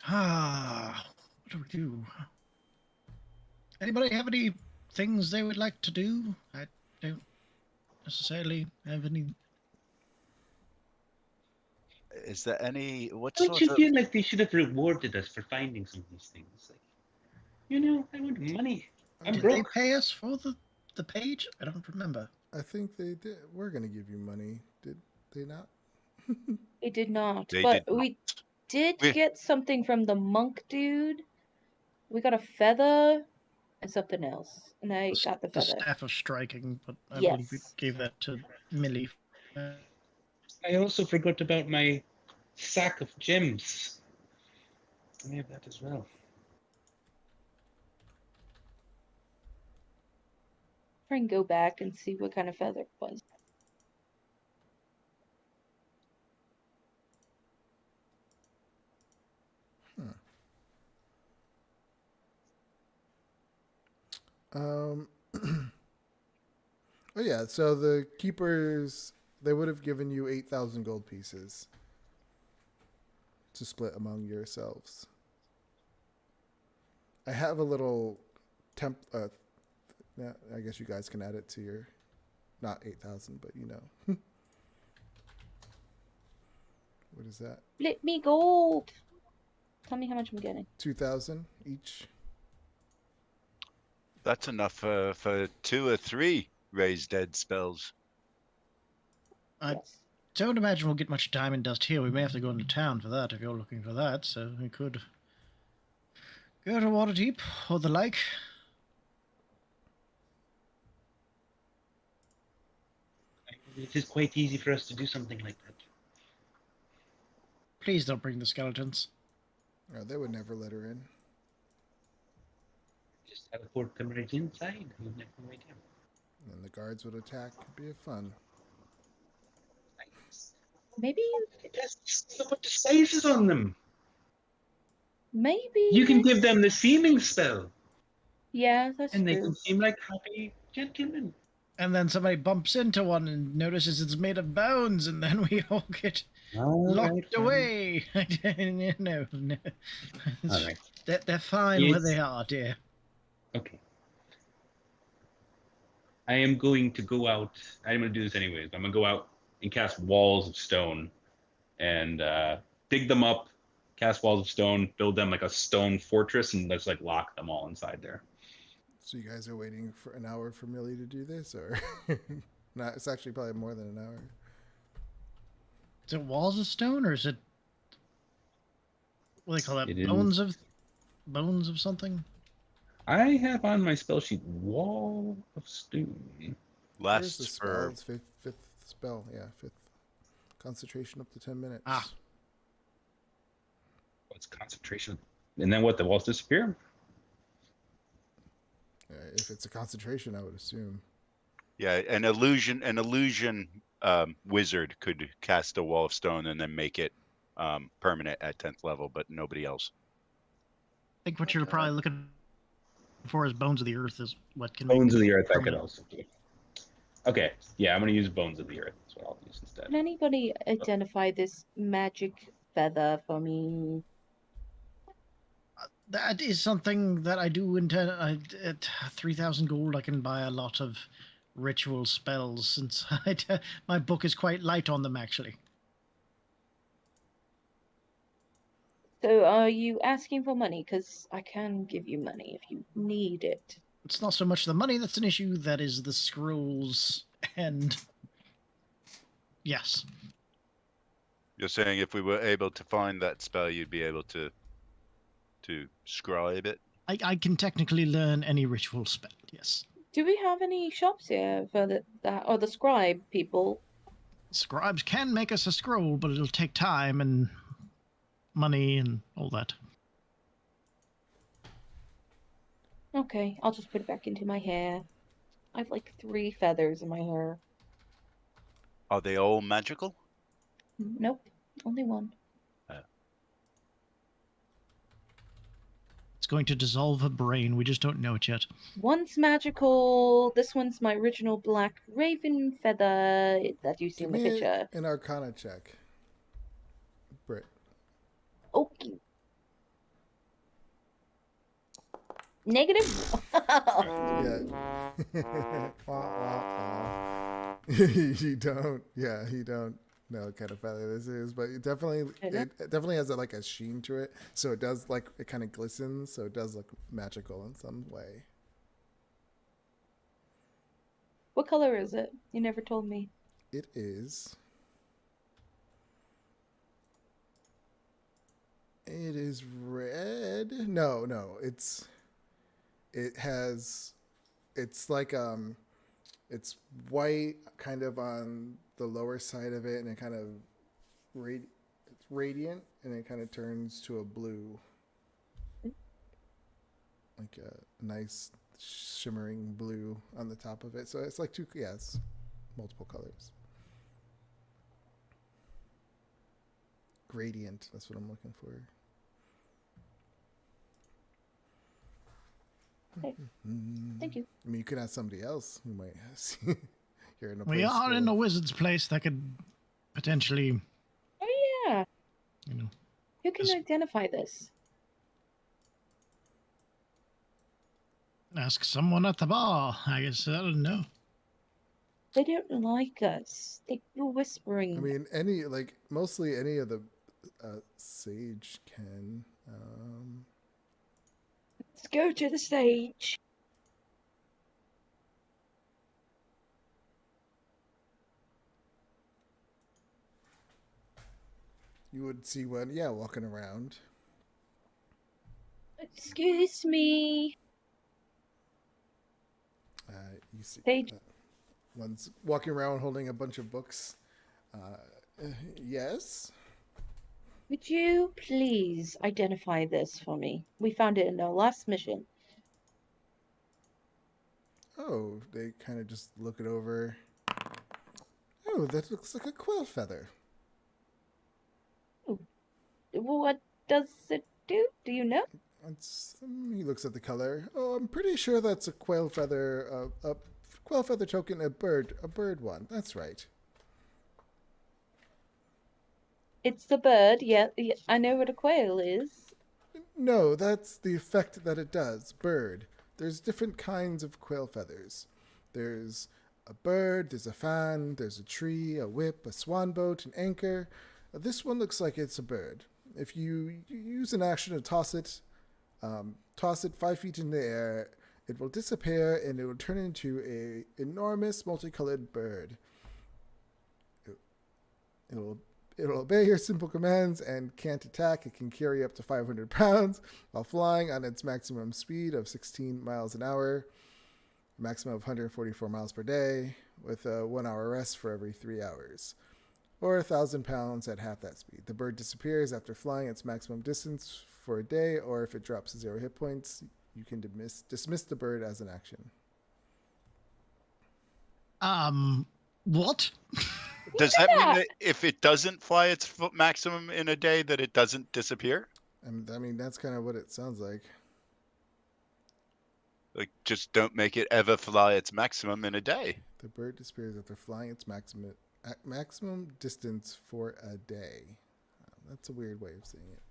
What do we do? Anybody have any things they would like to do? I don't necessarily have any. Is there any what Don't sort you of feel like they should have rewarded us for finding some of these things? Like, I want money. I'm Did broke. they pay us for the page? I don't remember. I think they did. We're gonna give you money. Did they not? We did not, They but did not. we did We- get something from the monk dude. We got a feather and something else, and I got the The feather. staff of striking, but I Yes. believe we gave that to Millie. I also forgot about my sack of gems. I have that as well. Try and go back and see what kind of feather it was. Oh yeah. So the keepers, they would have given you 8,000 gold pieces to split among yourselves. I have a little yeah, I guess you guys can add it to your, not 8,000, but what is that? Split me gold. Tell me how much I'm getting. 2,000 each. That's enough for 2 or 3 raise dead spells. I Yes. don't imagine we'll get much diamond dust here. We may have to go into town for that if you're looking for that, so we could go to Waterdeep or the like. It is quite easy for us to do something like that. Please don't bring the skeletons. Oh, they would never let her in. Just teleport them right inside. You'd never wait in. And the guards would attack. It'd be fun. Maybe. Just put disguises on them. Maybe. You can give them the seeming spell, Yeah, that's and they true. can seem like happy gentlemen. And then somebody bumps into one and notices it's made of bones, and then we all get locked away. No. All right. They're fine where It's- they are, dear. Okay. I am going to go out. I'm going to do this anyways. I'm going to go out and cast walls of stone and dig them up, cast walls of stone, build them like a stone fortress, and let's like lock them all inside there. So you guys are waiting for an hour for Millie to do this, or not? It's actually probably more than an hour. Is it walls of stone, or is it what do they call that? It is- Bones of something? I have on my spell sheet wall of stone. Where's the Lasts spell? for It's fifth spell. Yeah, fifth concentration up to 10 minutes. Ah. What's concentration? And then what? The walls disappear? If it's a concentration, I would assume. yeah, an illusion wizard could cast a wall of stone and then make it permanent at 10th level, but nobody else. I think what you're probably looking for is bones of the earth is what can Bones of make the earth I could permanent. also do. Okay, yeah, I'm going to use bones of the earth. That's what I'll use instead. Can anybody identify this magic feather for me? That is something that I do intend. At 3,000 gold, I can buy a lot of ritual spells, since my book is quite light on them, actually. So are you asking for money? Because I can give you money if you need it. It's not so much the money that's an issue, that is the scrolls, and yes. You're saying if we were able to find that spell, you'd be able to scribe it? I can technically learn any ritual spell, yes. Do we have any shops here for the scribe people? Scribes can make us a scroll, but it'll take time and money and all that. Okay, I'll just put it back into my hair. I have like 3 feathers in my hair. Are they all magical? Nope, only 1. It's going to dissolve a brain. We just don't know it yet. One's magical. This one's my original black raven feather that you see Give in the me picture. an Arcana check. Brit. Okay. Negative. Yeah. Wah, wah, wah. You don't. Yeah, you don't know what kind of feather this is, but it definitely has like a sheen to it. So it does like it kind of glistens. So it does look magical in some way. What color is it? You never told me. It is. It is red. No, it has. It's like it's white, kind of on the lower side of it, and it kind of it's radiant, and it kind of turns to a blue, like a nice shimmering blue on the top of it. So it's like it's multiple colors. Gradient. That's what I'm looking for. Okay. Thank you. I mean, you could ask somebody else who might see. You're in a We place are full in a of- wizard's place that could potentially, Oh yeah. you know. Who can Just- identify this? Ask someone at the bar. I guess I don't know. They don't like us. They were whispering. I mean, mostly any of the sage can. Let's go to the stage. You would see one, walking around. Excuse me. You see Sage. one's walking around holding a bunch of books. Yes. Would you please identify this for me? We found it in our last mission. Oh, they kind of just look it over. Oh, that looks like a quill feather. What does it do? Do you know? He looks at the color. Oh, I'm pretty sure that's a quail feather. A quail feather token, a bird one. That's right. It's the bird. Yeah, I know what a quail is. No, that's the effect that it does. Bird. There's different kinds of quail feathers. There's a bird, there's a fan, there's a tree, a whip, a swan boat, an anchor. This one looks like it's a bird. If you use an action to toss it 5 feet in the air, it will disappear and it will turn into a enormous multicolored bird. It'll obey your simple commands and can't attack. It can carry up to 500 pounds while flying on its maximum speed of 16 miles an hour, maximum of 144 miles per day, with a 1 hour rest for every 3 hours, or 1,000 pounds at half that speed. The bird disappears after flying its maximum distance for a day, or if it drops to 0 hit points, you can dismiss the bird as an action. What? Does that mean that if it doesn't fly its maximum in a day, that it doesn't disappear? I mean, that's kind of what it sounds like. Like, just don't make it ever fly its maximum in a day. The bird disappears after flying its maximum distance for a day. That's a weird way of saying it.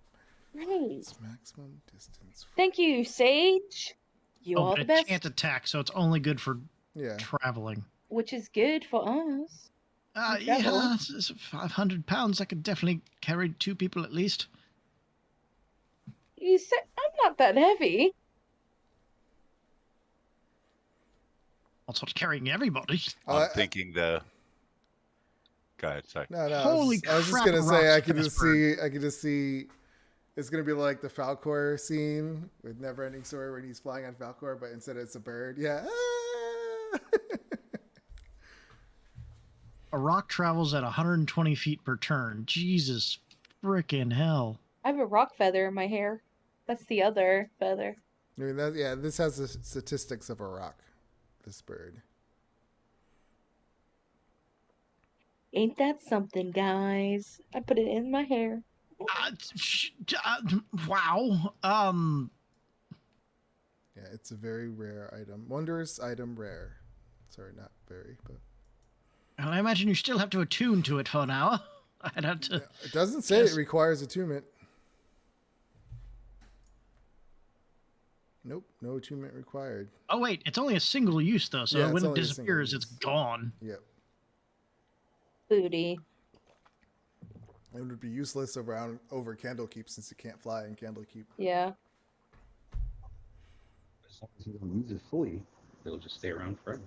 Right. Its maximum distance. Thank you, Sage. You are but the it best. can't attack, so it's only good for Yeah. traveling. Which is good for us. Yeah, it's 500 pounds. I could definitely carry 2 people at least. You said I'm not that heavy. Also, it's carrying everybody. I'm thinking the. Go ahead, sorry. No, Holy I was just crap, gonna say rocks I could for just this see it's gonna be like the Falcor scene with Neverending Story when he's flying on Falcor, but instead it's a bird. Yeah. A rock travels at 120 feet per turn. Jesus frickin' hell. I have a rock feather in my hair. That's the other feather. I mean this has the statistics of a rock. This bird. Ain't that something, guys? I put it in my hair. Wow. Yeah, it's a very rare item. Wondrous item, rare. Sorry, not very, but And I imagine you still have to attune to it for an hour. I'd have to. It doesn't say Yes. it requires attunement. Nope, no attunement required. Oh wait, it's only a single use though, so Yeah, it's when it only a single disappears, it's use. gone. Yep. Booty. It would be useless over Candlekeep since it can't fly in Candlekeep. Yeah. As long as you don't use it fully, it'll just stay around forever.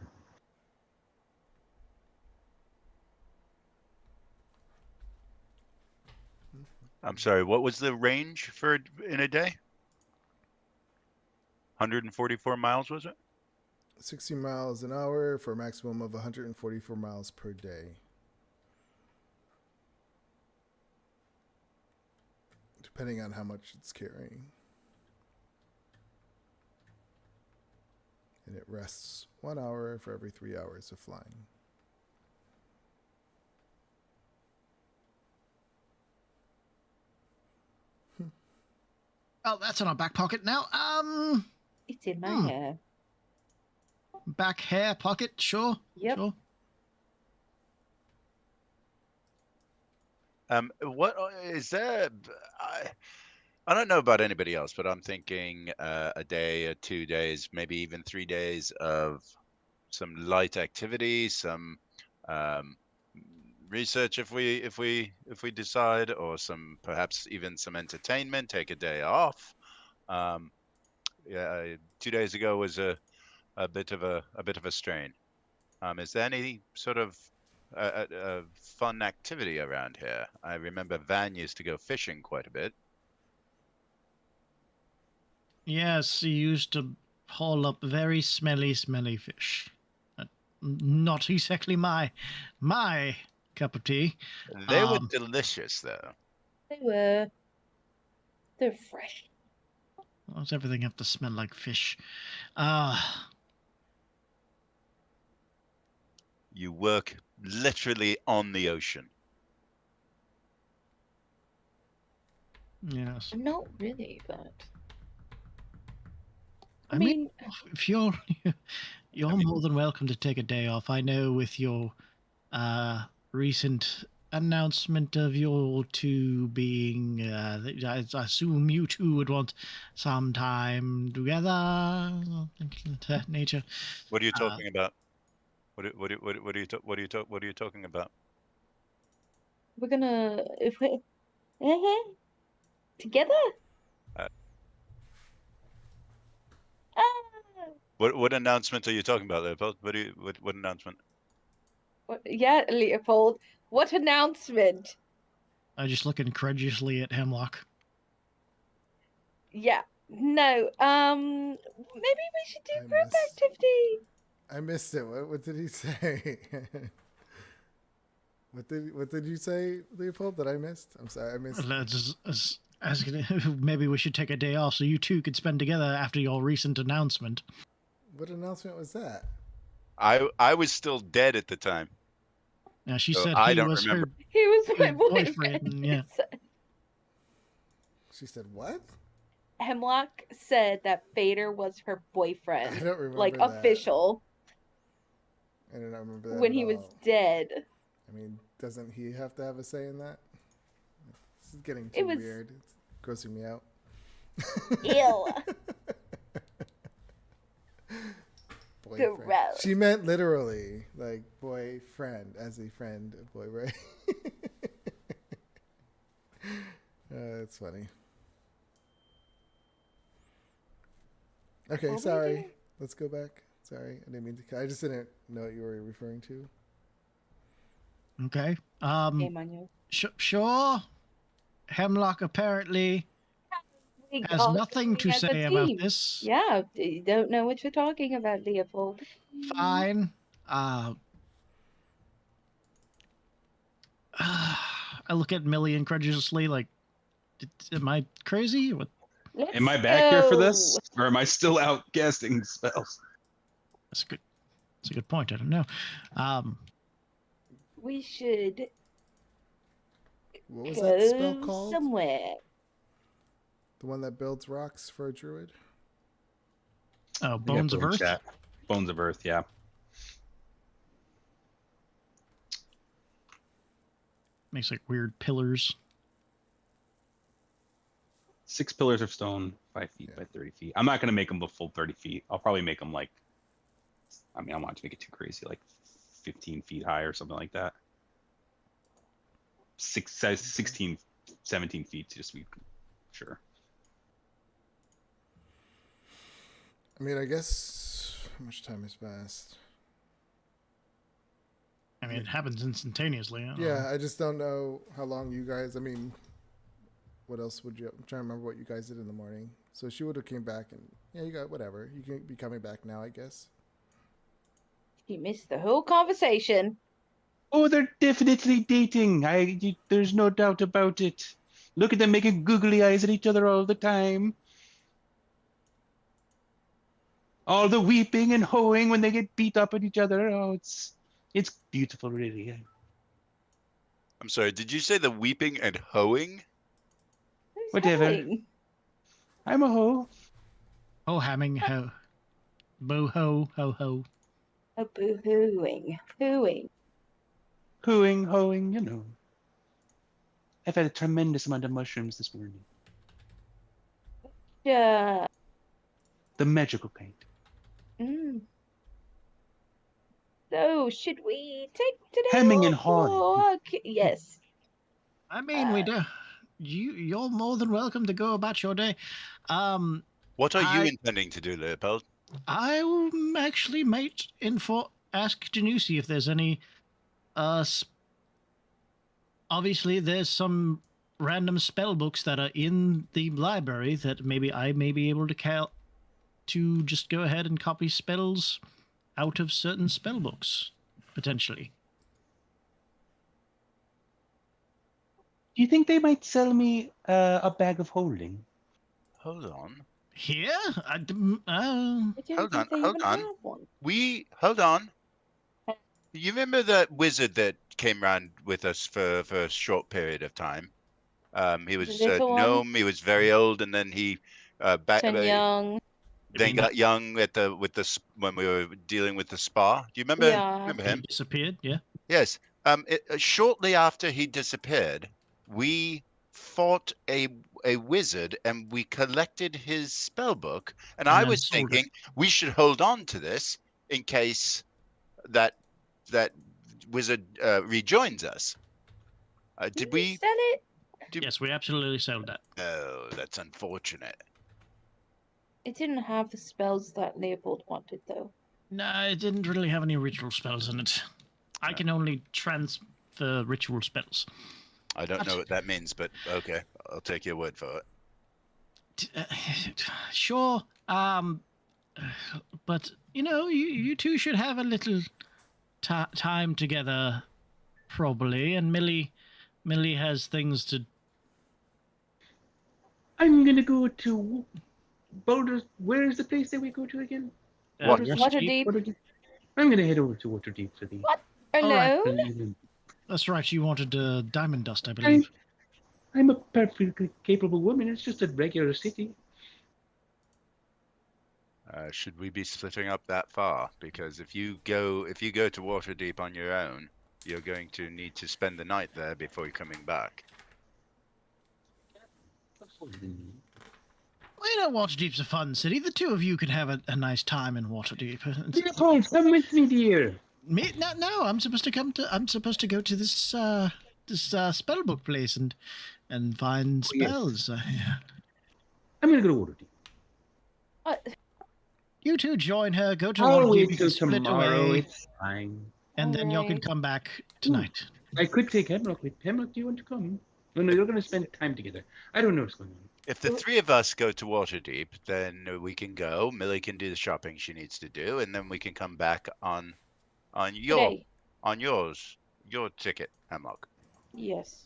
I'm sorry. What was the range for in a day? 144 miles, was it? 60 miles an hour for a maximum of 144 miles per day. Depending on how much it's carrying. And it rests 1 hour for every 3 hours of flying. Oh, that's in our back pocket now. It's in my hair. Back hair pocket, sure. Yep. Sure. What is there? I don't know about anybody else, but I'm thinking a day or 2 days, maybe even 3 days of some light activity, some research if we decide, or some perhaps even some entertainment. Take a day off. Yeah, 2 days ago was a bit of a strain. Is there any sort of a fun activity around here? I remember Van used to go fishing quite a bit. Yes, he used to haul up very smelly fish. Not exactly my cup of tea. They were delicious, though. They were. They're fresh. Why does everything have to smell like fish? You work literally on the ocean. Yes. Not really, but I I mean, if you're more than welcome to take a day off. I know with your recent announcement of your two being, I assume you two would want some time together, something of that nature. What are you talking about? What are you talking about? we're gonna if we together. Uh, Ah, What announcement are you talking about, Leopold? What announcement? yeah, Leopold. What announcement? I just look incredulously at Hemlock. Yeah. No. Maybe we should do group activity. I missed it. What did he say? What did you say, Leopold, that I missed? I'm sorry, I missed. Maybe we should take a day off so you two could spend together after your recent announcement. What announcement was that? I was still dead at the time. Yeah, she So said I he don't was remember. He was my boyfriend. boyfriend. Yeah. She said what? Hemlock said that Fader was her boyfriend. I don't remember like that. official. I don't remember that when at he was all. dead. I mean, doesn't he have to have a say in that? This is getting too weird. It's grossing me out. Ew. Boyfriend. Gross. She meant literally, like boyfriend, as a friend, boy, right? That's funny. Okay, sorry. Let's go back. Sorry, I didn't mean to. I just didn't know what you were referring to. Okay. Hey, Manuel. Sure. Hemlock apparently has nothing to say about this. Yeah, you don't know what you're talking about, Leopold. Fine. I look at Millie incredulously, like, am I crazy? What? Am I back here for this, or am I still out casting spells? That's a good point. I don't know. We should What was that spell go called? somewhere. The one that builds rocks for a druid? Oh, Bones of Earth? Chat. Bones of Earth, yeah. Makes like weird pillars. 6 pillars of stone, 5 feet by 30 feet. I'm not gonna make them the full 30 feet. I'll probably make them like, I mean, I don't want to make it too crazy, like 15 feet high or something like that. 16, 17 feet, just to be sure. I mean, I guess how much time has passed? I mean, it happens instantaneously. I don't Yeah, know. I just don't know how long you guys. I mean, what else would you? I'm trying to remember what you guys did in the morning. So she would have came back and yeah, you got whatever. You can be coming back now, I guess. You missed the whole conversation. Oh, they're definitely dating. There's no doubt about it. Look at them making googly eyes at each other all the time. All the weeping and hoeing when they get beat up at each other. Oh, it's beautiful, really. I'm sorry, did you say the weeping and hoeing? Who's Whatever. hoeing? I'm a hoe. Oh, hamming ho. Boo ho ho ho. Oh, boo-hooing. Hooing. Hooing, hoeing, you know. I've had a tremendous amount of mushrooms this morning. Yeah. The magical kind. Mm. So, should we take today Hemming and off? hawing. Yes. I mean, we do. You're more than welcome to go about your day. What are you I- intending to do, Leopold? I actually might ask Janusi if there's any. Obviously, there's some random spell books that are in the library that maybe I may be able to just go ahead and copy spells out of certain spell books, potentially. Do you think they might sell me a bag of holding? Hold on. Here? I don't Hold think they hold even on. have one. Hold on. You remember that wizard that came round with us for a short period of time? He was a little one? gnome. He was very old, and then he Turn young. then got young when we were dealing with the spa. Do you remember? Yeah. Remember He him? disappeared, yeah. Yes. Shortly after he disappeared, we fought a wizard and we collected his spell book. And And I then was sold it. thinking we should hold on to this in case that wizard rejoins us. Did we? Sell it? Yes, we absolutely sold that. Oh, that's unfortunate. It didn't have the spells that Leopold wanted, though. No, it didn't really have any ritual spells in it. I can only transfer ritual spells. I don't know what that means, but okay, I'll take your word for it. Sure. But you two should have a little time together, probably. And Millie has things to. I'm gonna go to Boulder. Where is the place that we go to again? Waterdeep. I'm gonna head over to Waterdeep for the What? All right. Alone? evening. That's right. You wanted diamond dust, I believe. I'm a perfectly capable woman. It's just a regular city. Should we be splitting up that far? Because if you go to Waterdeep on your own, you're going to need to spend the night there before you're coming back. Well, Waterdeep's a fun city. The two of you could have a nice time in Waterdeep. Leopold, come with me, dear. Me? No. I'm supposed to go to this spellbook place and find spells. I'm gonna go to Waterdeep. You two join her. Go to I'll Waterdeep. wait You till can split tomorrow. away, It's fine. and then y'all can Alright. come back tonight. I could take Hemlock with Hemlock. Do you want to come? No, you're gonna spend time together. I don't know what's going on. If the three of us go to Waterdeep, then we can go. Millie can do the shopping she needs to do, and then we can come back on your Today. your ticket, Hemlock. Yes.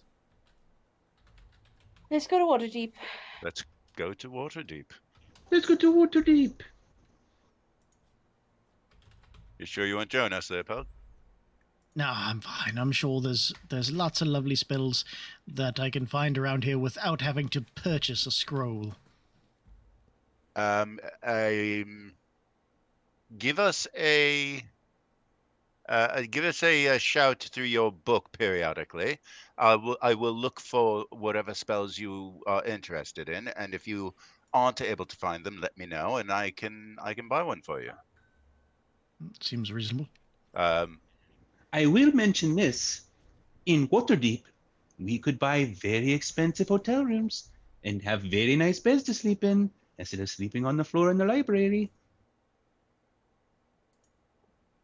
Let's go to Waterdeep. Let's go to Waterdeep. Let's go to Waterdeep. You sure you want to join us, Leopold? No, I'm fine. I'm sure there's lots of lovely spells that I can find around here without having to purchase a scroll. Give us a Give us a shout through your book periodically. I will look for whatever spells you are interested in, and if you aren't able to find them, let me know, and I can buy one for you. Seems reasonable. Um, I will mention this. In Waterdeep, we could buy very expensive hotel rooms and have very nice beds to sleep in instead of sleeping on the floor in the library.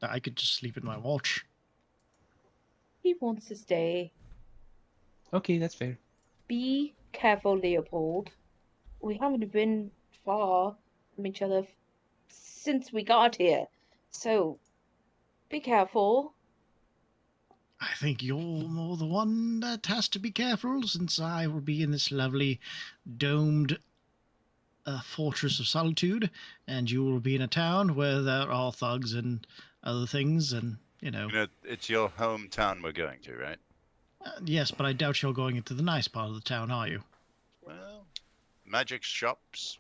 I could just sleep in my watch. He wants to stay. Okay, that's fair. Be careful, Leopold. We haven't been far from each other since we got here, so be careful. I think you're more the one that has to be careful, since I will be in this lovely domed fortress of solitude, and you will be in a town where there are thugs and other things, and it's your hometown we're going to, right? Yes, but I doubt you're going into the nice part of the town, are you? Well, magic shops,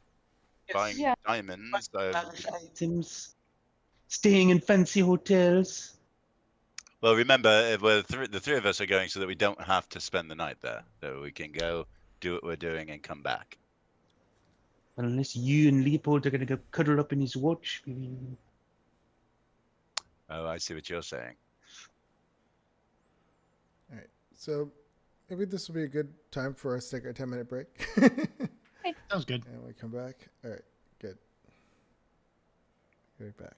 Yes. buying Yeah. diamonds. Items, staying in fancy hotels. Well, remember, the three of us are going so that we don't have to spend the night there, so we can go do what we're doing and come back. Unless you and Leopold are going to go cuddle up in his watch. Oh, I see what you're saying. All right. So maybe this will be a good time for us to take a 10-minute break. Sounds good. And we come back. All right. Good. Right back.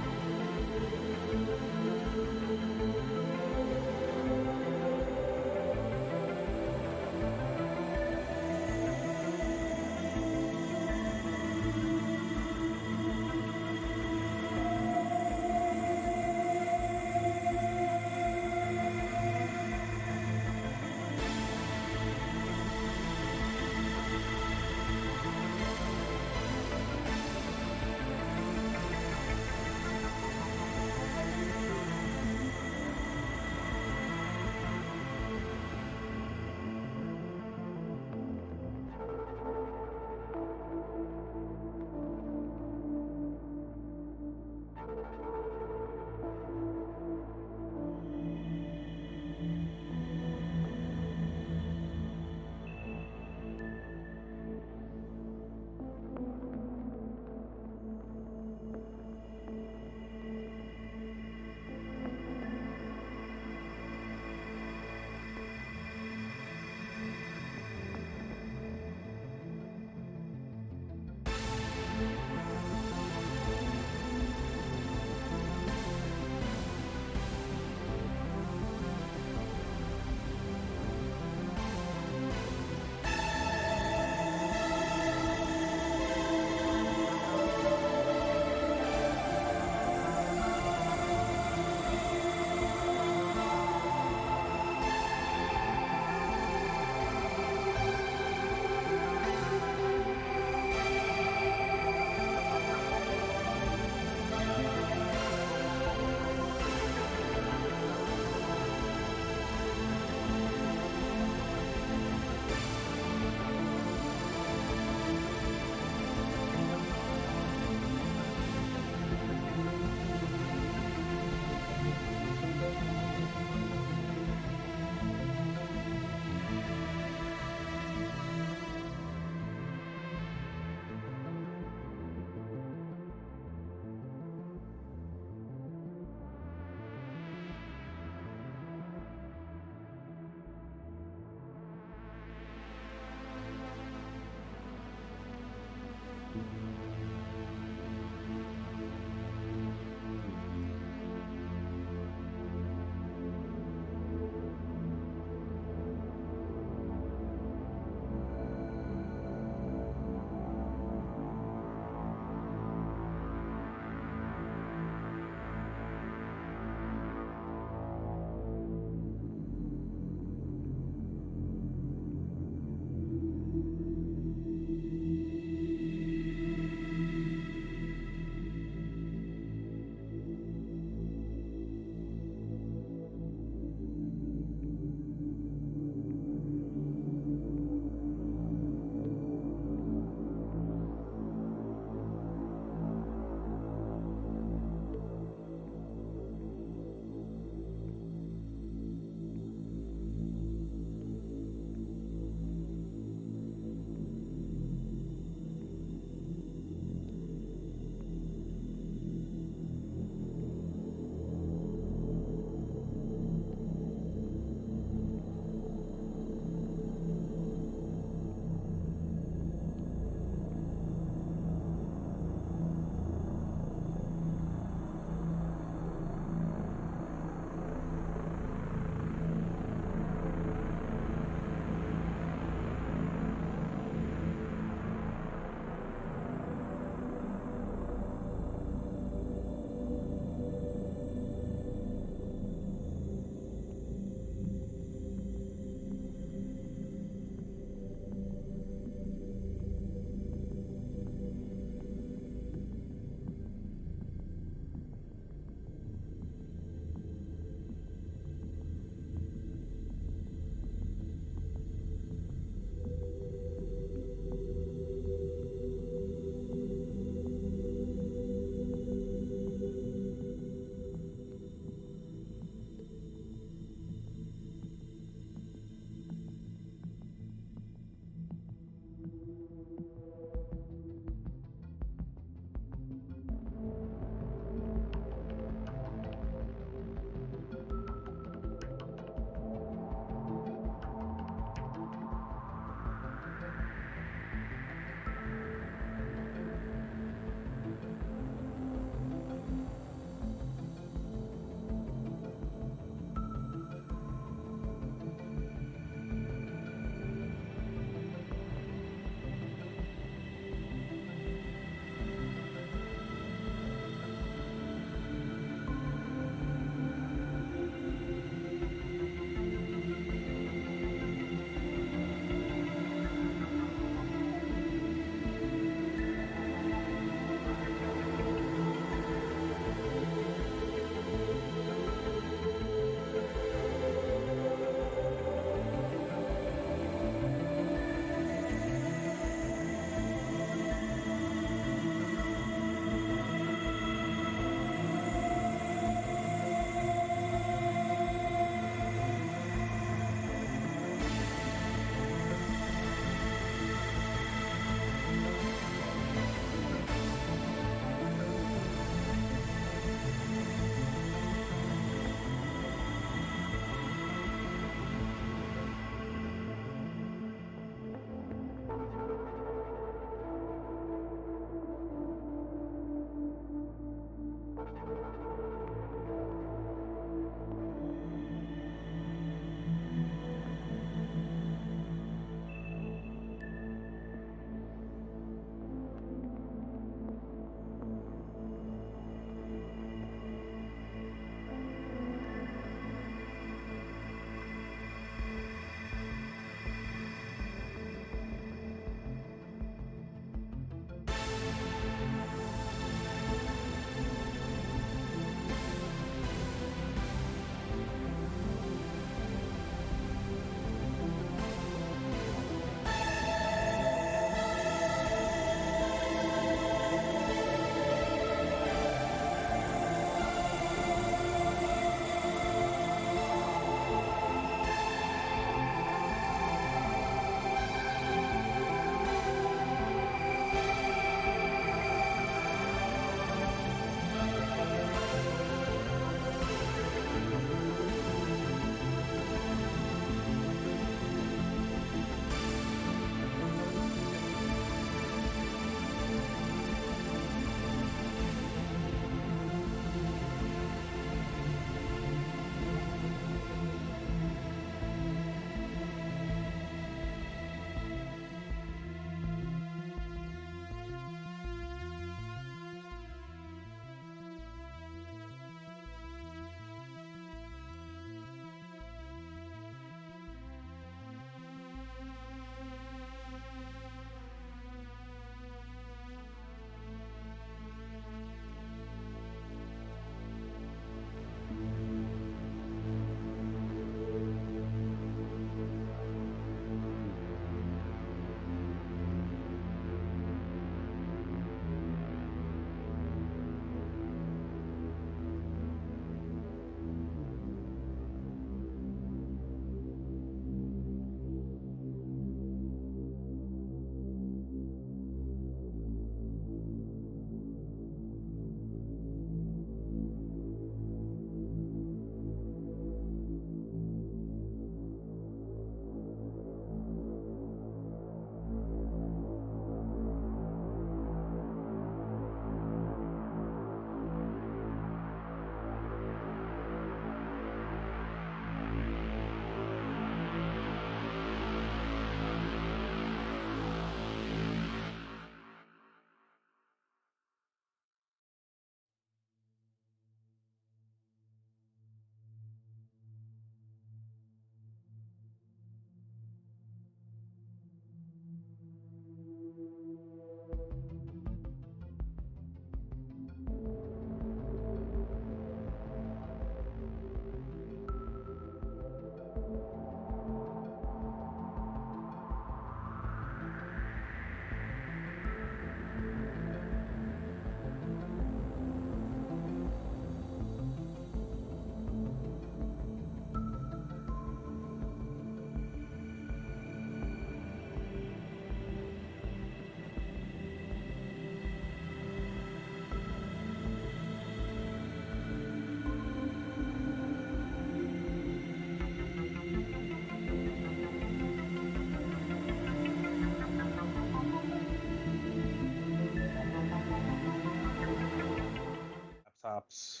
laptops.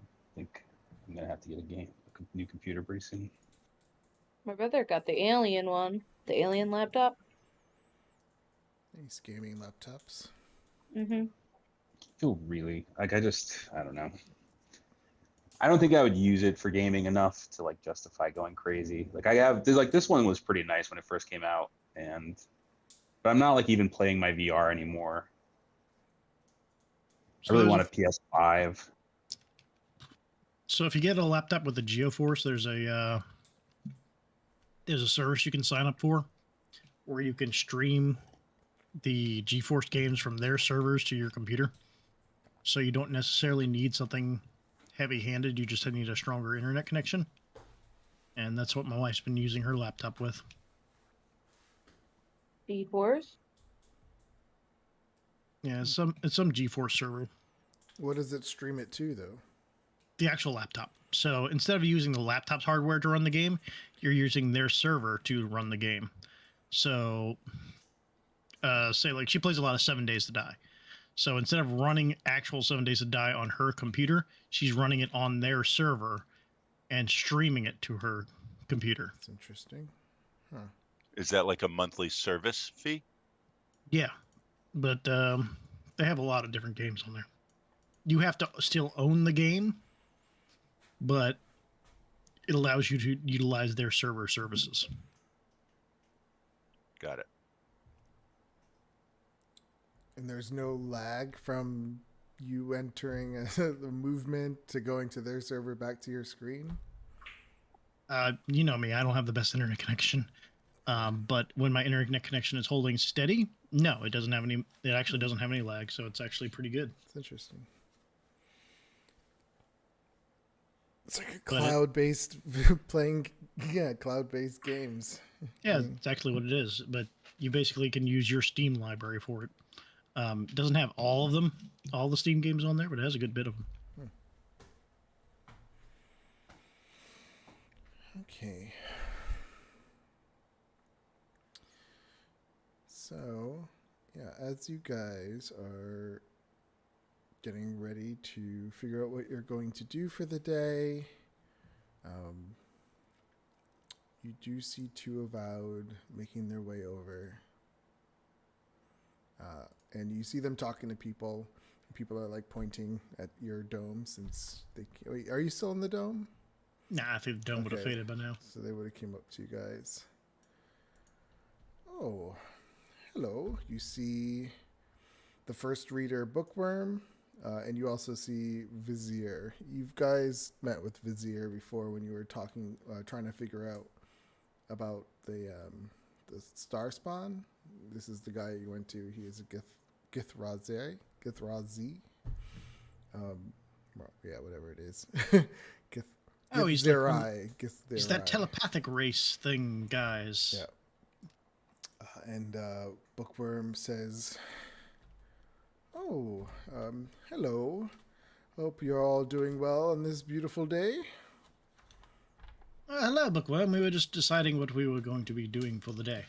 I think I'm gonna have to get a new computer pretty soon. My brother got the alien one, the alien laptop. These gaming laptops. Mm-hmm. I feel really like I don't know. I don't think I would use it for gaming enough to like justify going crazy. Like this one was pretty nice when it first came out, but I'm not like even playing my VR anymore. So I really there's want a PS5. So if you get a laptop with the GeoForce, there's a service you can sign up for where you can stream the GeForce games from their servers to your computer. So you don't necessarily need something heavy-handed. You just need a stronger internet connection. And that's what my wife's been using her laptop with. GeForce? Yeah, it's some GeForce server. What does it stream it to, though? The actual laptop. So instead of using the laptop's hardware to run the game, you're using their server to run the game. So, say like she plays a lot of 7 Days to Die. So instead of running actual 7 Days to Die on her computer, she's running it on their server and streaming it to her computer. That's interesting. Huh. Is that like a monthly service fee? Yeah, but they have a lot of different games on there. You have to still own the game, but it allows you to utilize their server services. Got it. And there's no lag from you entering the movement to going to their server back to your screen? You know me, I don't have the best internet connection. But when my internet connection is holding steady, no, it doesn't have any. It actually doesn't have any lag, so it's actually pretty good. It's interesting. It's like a cloud-based playing, cloud-based games. Yeah, it's actually what it is. But you basically can use your Steam library for it. It doesn't have all of them, all the Steam games on there, but it has a good bit of them. Okay. So, yeah, as you guys are getting ready to figure out what you're going to do for the day, you do see two Avowed making their way over. And you see them talking to people. People are like pointing at your dome since they can't. Wait, are you still in the dome? Nah, I think the dome would have faded by now. So they would have came up to you guys. Oh, hello. You see the first reader, Bookworm, and you also see Vizier. You guys met with Vizier before when you were talking, trying to figure out about the star spawn. This is the guy you went to. He is a Githrazi. Yeah, whatever it is. Oh, he's He's that telepathic race thing, guys. Yeah. And Bookworm says, "Oh, hello. Hope you're all doing well on this beautiful day." Hello, Bookworm. We were just deciding what we were going to be doing for the day.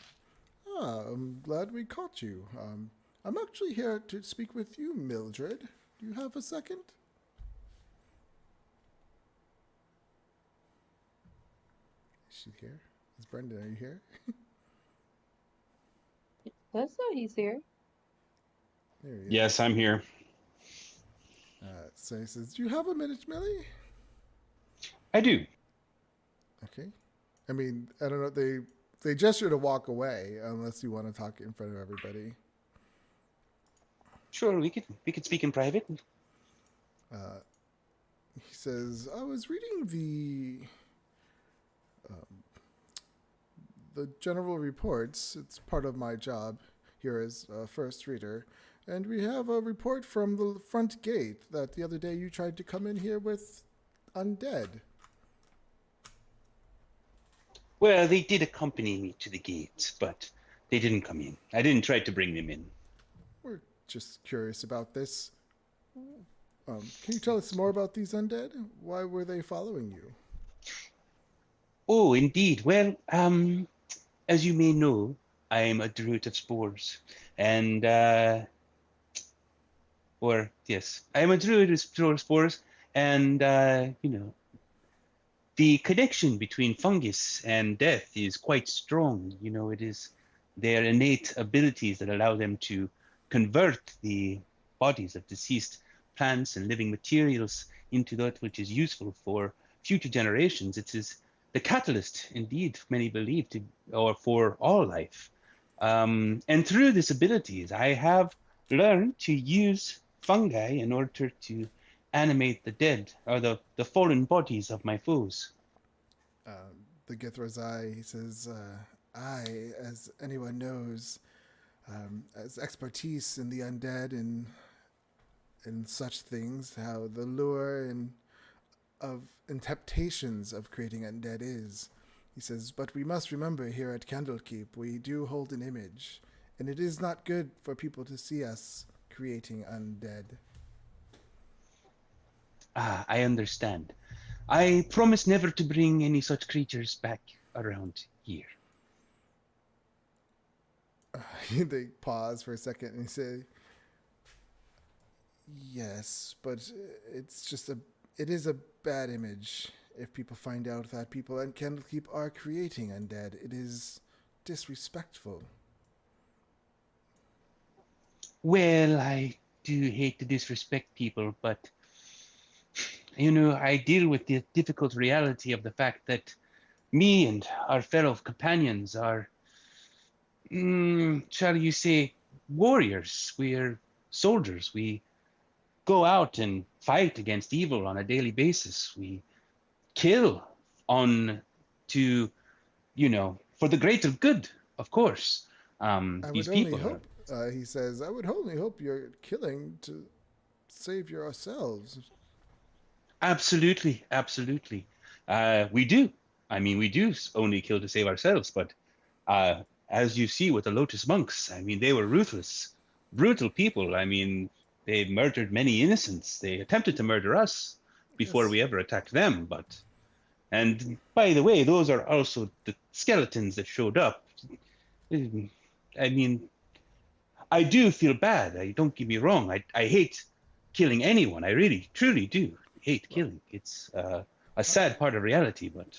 I'm glad we caught you. I'm actually here to speak with you, Mildred. Do you have a second? Is she here? Is Brendan, are you here? That's not he's here. There he is. Yes, I'm here. So he says, "Do you have a minute, Millie?" I do. Okay. I mean, I don't know. They gesture to walk away unless you want to talk in front of everybody. Sure, we could speak in private. He says, "I was reading the general reports. It's part of my job here as a first reader. And we have a report from the front gate that the other day you tried to come in here with undead." Well, they did accompany me to the gate, but they didn't come in. I didn't try to bring them in. We're just curious about this. Can you tell us more about these undead? Why were they following you? Oh, indeed. Well, as you may know, I'm a druid of spores. And, or yes, I am a druid who stores spores, and the connection between fungus and death is quite strong. It is their innate abilities that allow them to convert the bodies of deceased plants and living materials into that which is useful for future generations. It is the catalyst, indeed, many believe, or for all life. And through these abilities, I have learned to use fungi in order to animate the dead or the fallen bodies of my foes. The Githrazai, he says, I, as anyone knows, as expertise in the undead and such things, how the lure and temptations of creating undead is. He says, but we must remember here at Candlekeep, we do hold an image, and it is not good for people to see us creating undead. I understand. I promise never to bring any such creatures back around here. They pause for a second and say, yes, but it is a bad image if people find out that people at Candlekeep are creating undead. It is disrespectful. Well, I do hate to disrespect people, but I deal with the difficult reality of the fact that me and our fellow companions are, shall you say, warriors. We're soldiers. We go out and fight against evil on a daily basis. We kill for the greater good, of course. These people hope, he says, I would only hope you're killing to save yourselves. Absolutely. We do. We do only kill to save ourselves, but as you see with the Lotus monks, they were ruthless, brutal people. They murdered many innocents. They attempted to murder us before we ever attacked them. And by the way, those are also the skeletons that showed up. I do feel bad. Don't get me wrong. I hate killing anyone. I really, truly do hate killing. It's a sad part of reality, but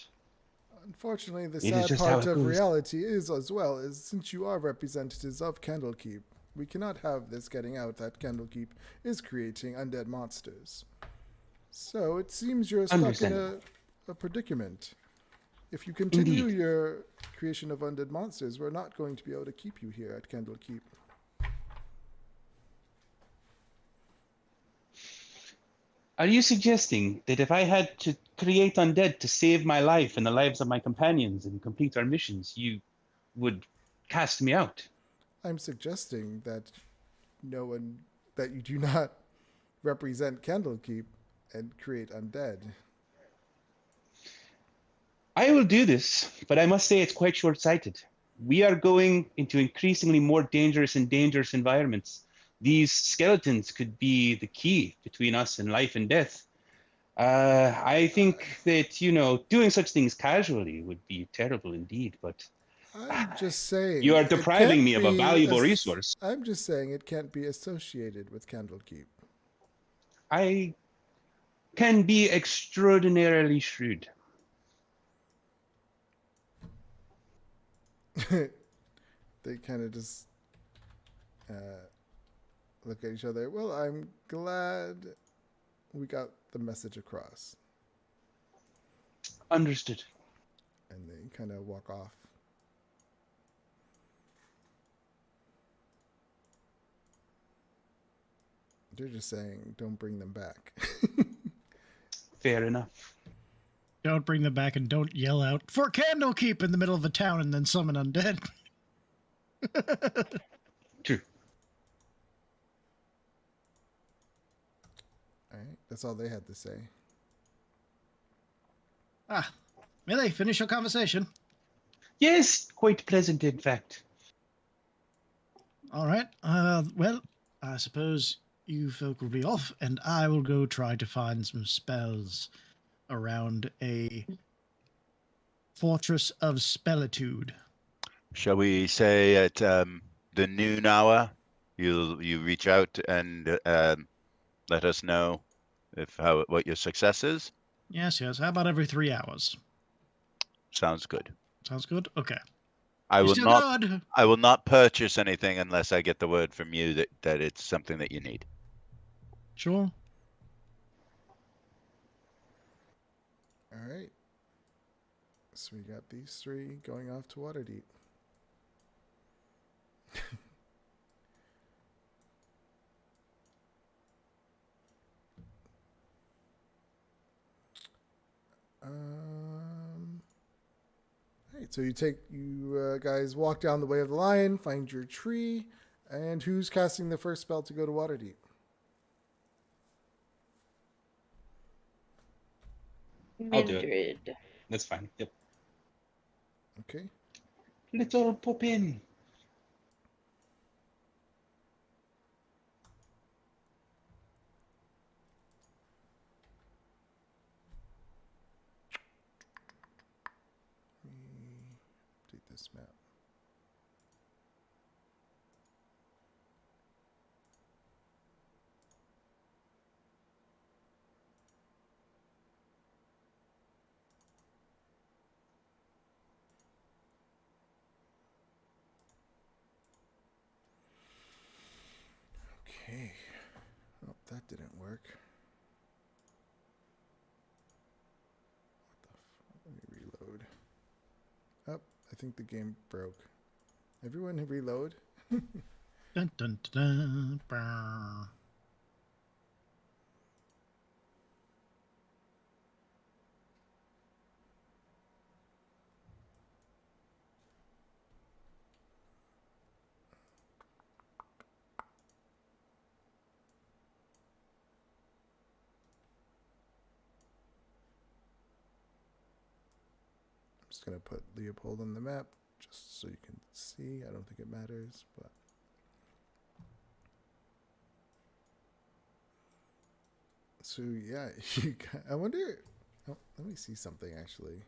unfortunately, the sad part of reality is as well, is since you are representatives of Candlekeep, we cannot have this getting out that Candlekeep is creating undead monsters. So it seems you're stuck in a predicament. If you continue your creation of undead monsters, we're not going to be able to keep you here at Candlekeep. Are you suggesting that if I had to create undead to save my life and the lives of my companions and complete our missions, you would cast me out? I'm suggesting that you do not represent Candlekeep and create undead. I will do this, but I must say it's quite short-sighted. We are going into increasingly more dangerous environments. These skeletons could be the key between us and life and death. I think that, doing such things casually would be terrible indeed, but I'm just saying. You are depriving me of a valuable resource. I'm just saying it can't be associated with Candlekeep. I can be extraordinarily shrewd. They kind of just look at each other. Well, I'm glad we got the message across. Understood. And they kind of walk off. They're just saying, don't bring them back. Fair enough. Don't bring them back and don't yell out, for Candlekeep in the middle of the town and then summon undead. True. All right, that's all they had to say. May they finish your conversation? Yes, quite pleasant, in fact. All right. Well, I suppose you folk will be off, and I will go try to find some spells around a fortress of spellitude. Shall we say at the noon hour, you reach out and let us know what your success is. Yes. How about every 3 hours? Sounds good. Sounds good? Okay. I You will still not. good? I will not purchase anything unless I get the word from you that it's something that you need. Sure. All right. So we got these three going off to Waterdeep. All right. So you guys walk down the way of the lion, find your tree, and who's casting the first spell to go to Waterdeep? I'll do it. Mildred. That's fine. Yep. Okay. Little Poppin. Let me update this map. Okay. Oh, that didn't work. Let me reload. Oh, I think the game broke. Everyone reload. Dun, dun, dun, dun. Brr. I'm just going to put Leopold on the map just so you can see. I don't think it matters, but. So, yeah, I wonder. Oh, let me see something actually.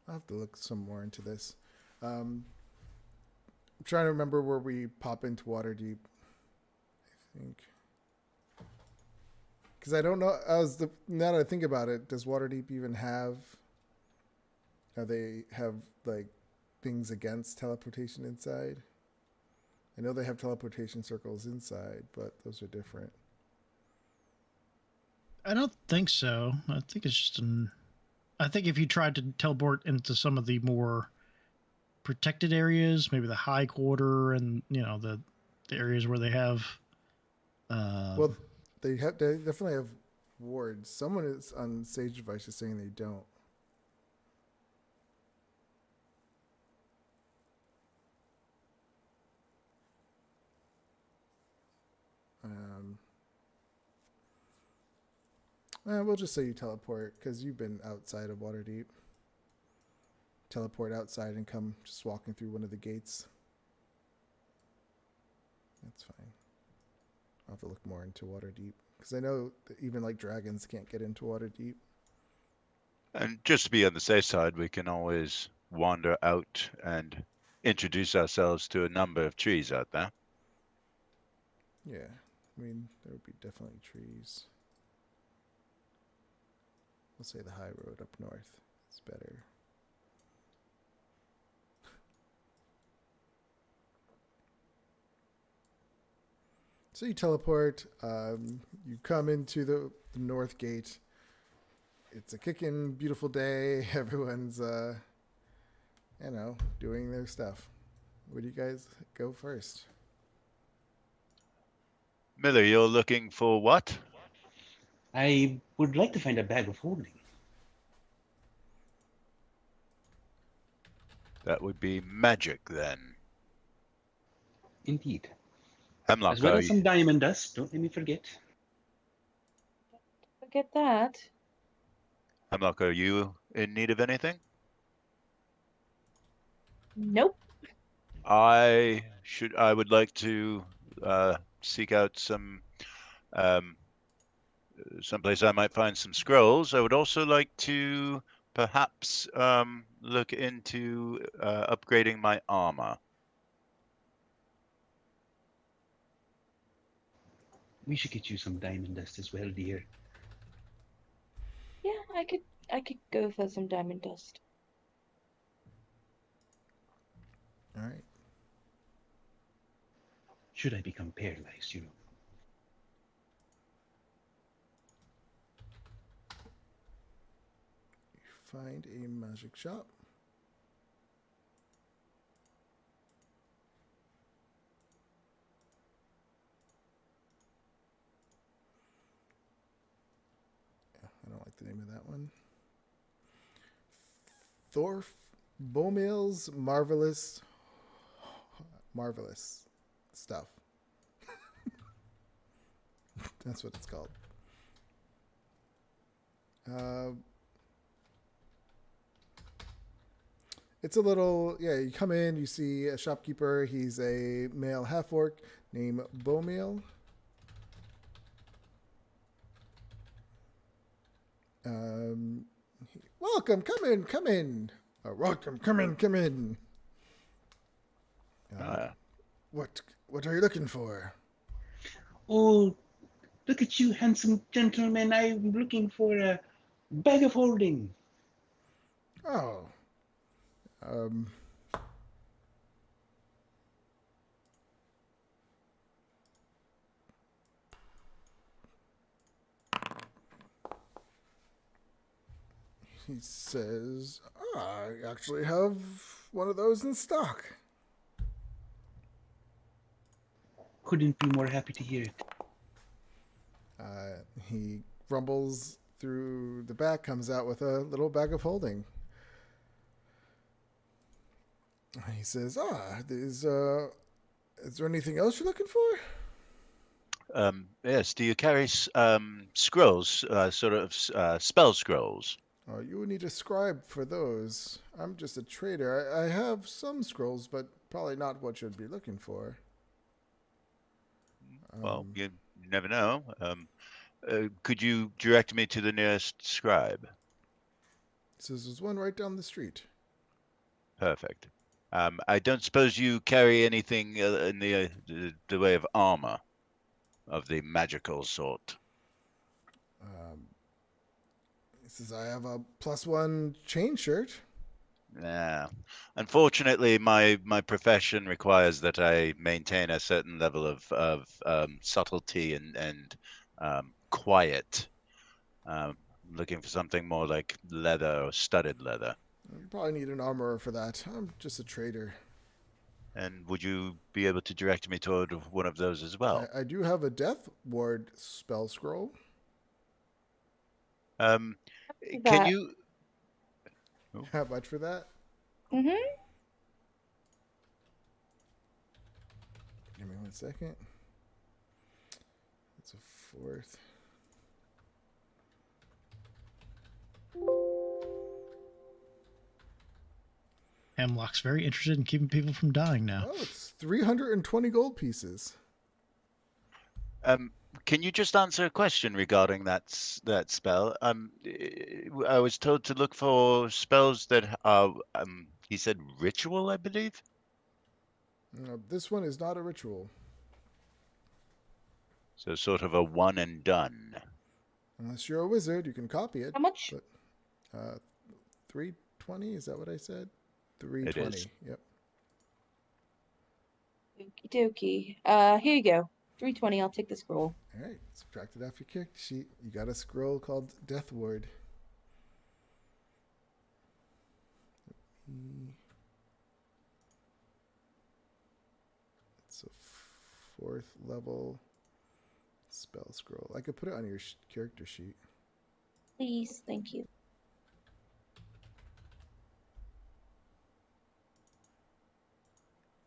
I'll have to look some more into this. I'm trying to remember where we pop into Waterdeep. I think. Because I don't know. Now that I think about it, does Waterdeep even have? They have like things against teleportation inside. I know they have teleportation circles inside, but those are different. I don't think so. I think it's just I think if you tried to teleport into some of the more protected areas, maybe the High Quarter, and the areas where they have. Well, they definitely have wards. Someone is on Sage Advice is saying they don't. We'll just say you teleport because you've been outside of Waterdeep. Teleport outside and come just walking through one of the gates. That's fine. I'll have to look more into Waterdeep because I know that even like dragons can't get into Waterdeep. And just to be on the safe side, we can always wander out and introduce ourselves to a number of trees out there. Yeah, I mean there would be definitely trees. We'll say the high road up north. It's better. So you teleport. You come into the north gate. It's a kicking beautiful day. Everyone's, doing their stuff. Where do you guys go first? Miller, you're looking for what? I would like to find a bag of holding. That would be magic then. Indeed. Hemlock, As well are as some diamond dust. Don't let me forget. Forget that. Hemlock, are you in need of anything? Nope. I would like to seek out some someplace I might find some scrolls. I would also like to perhaps look into upgrading my armor. We should get you some diamond dust as well, dear. Yeah, I could go for some diamond dust. All right. Should I become paralyzed, you know? You find a magic shop. Yeah, I don't like the name of that one. Thorf Bomil's marvelous stuff. That's what it's called. It's a little, yeah, you come in, you see a shopkeeper. He's a male half-orc named Bomil. Welcome, come in. Welcome, come in. What are you looking for? Oh, look at you, handsome gentleman. I'm looking for a bag of holding. Oh, he says, I actually have one of those in stock. Couldn't be more happy to hear it. He rumbles through the back, comes out with a little bag of holding. He says, is there anything else you're looking for? Yes. Do you carry scrolls, spell scrolls? You would need a scribe for those. I'm just a trader. I have some scrolls, but probably not what you'd be looking for. Well, you never know. Could you direct me to the nearest scribe? Says there's one right down the street. Perfect. I don't suppose you carry anything in the way of armor of the magical sort. He says I have a +1 chain shirt. Yeah. Unfortunately, my profession requires that I maintain a certain level of subtlety and quiet. Looking for something more like leather or studded leather. You probably need an armorer for that. I'm just a trader. And would you be able to direct me toward one of those as well? I do have a death ward spell scroll. Can That. you? How much for that? Mm-hmm. Give me 1 second. That's a 4th. Hemlock's very interested in keeping people from dying now. Oh, it's 320 gold pieces. Can you just answer a question regarding that spell? I was told to look for spells that are, he said ritual, I believe. This one is not a ritual. So sort of a one and done. Unless you're a wizard, you can copy it. How much? But 320, is that what I said? 320. It is. Yep. Okie dokie. Here you go. 320. I'll take the scroll. All right, subtract it off your character sheet. You got a scroll called Death Ward. It's a 4th level spell scroll. I could put it on your character sheet. Please, thank you.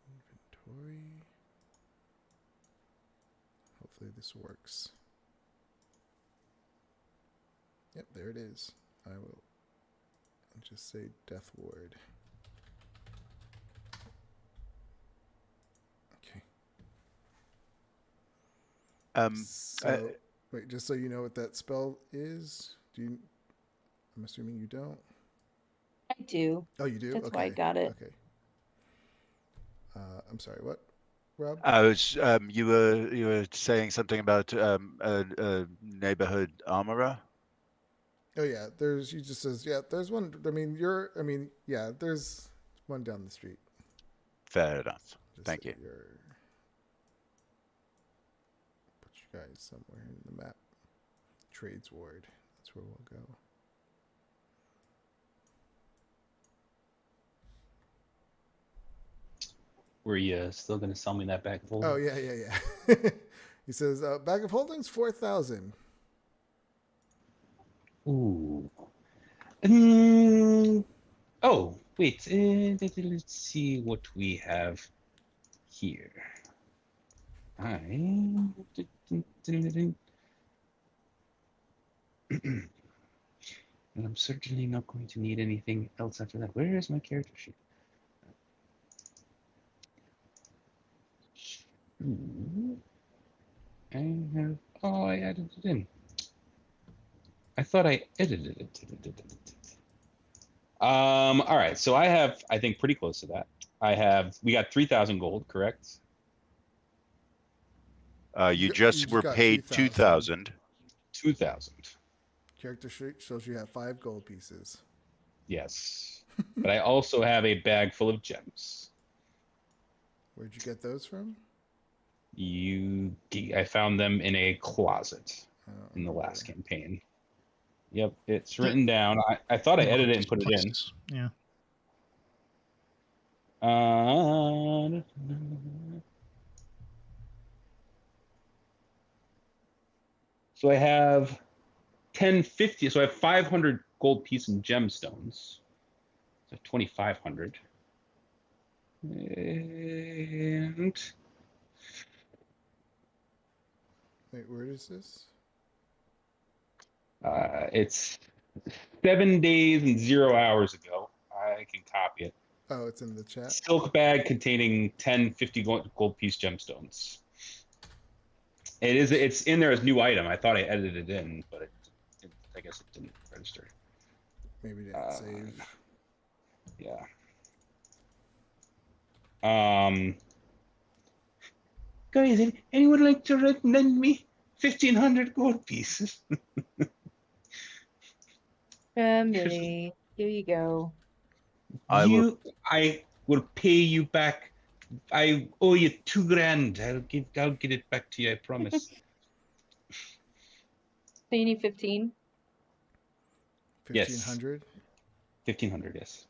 Inventory. Hopefully this works. Yep, there it is. I will just say Death Ward. Okay. Um, So Wait, just so you know what that spell is. Do you? I'm assuming you don't. I do. Oh, you do. That's Okay. why I got it. Okay. I'm sorry. What, Rob? I was you were saying something about a neighborhood armorer. Oh yeah, he just says there's one. Yeah, there's one down the street. Fair enough. Just Thank so you. Put you guys somewhere in the map. Trades ward. That's where we'll go. Were you still going to sell me that bag of holdings? Oh yeah. He says bag of holdings 4,000. Ooh. Oh, wait. Let's see what we have here. And I'm certainly not going to need anything else after that. Where is my character sheet? I have. Oh, I added it in. I thought I edited it. All right. So I have, I think, pretty close to that. We got 3,000 gold, correct? You just were got paid 2,000. 2,000. Character sheet shows you have 5 gold pieces. Yes. But I also have a bag full of gems. Where'd you get those from? I found them in a closet in the last campaign. Yep, it's written down. I thought I edited it and put it in. Yeah. So I have 1050. So I have 500 gold piece and gemstones. So 2,500. And Wait, where is this? it's 7 days and 0 hours ago. I can copy it. Oh, it's in the chat. Silk bag containing 1050 gold piece gemstones. It's in there as new item. I thought I edited it in, but I guess it didn't register. Maybe it didn't save. Yeah. Guys, anyone like to lend me 1,500 gold pieces? Family. Here you go. I will pay you back. I owe you $2,000. I'll get it back to you, I promise. So you need 15? 1,500? 1,500, yes.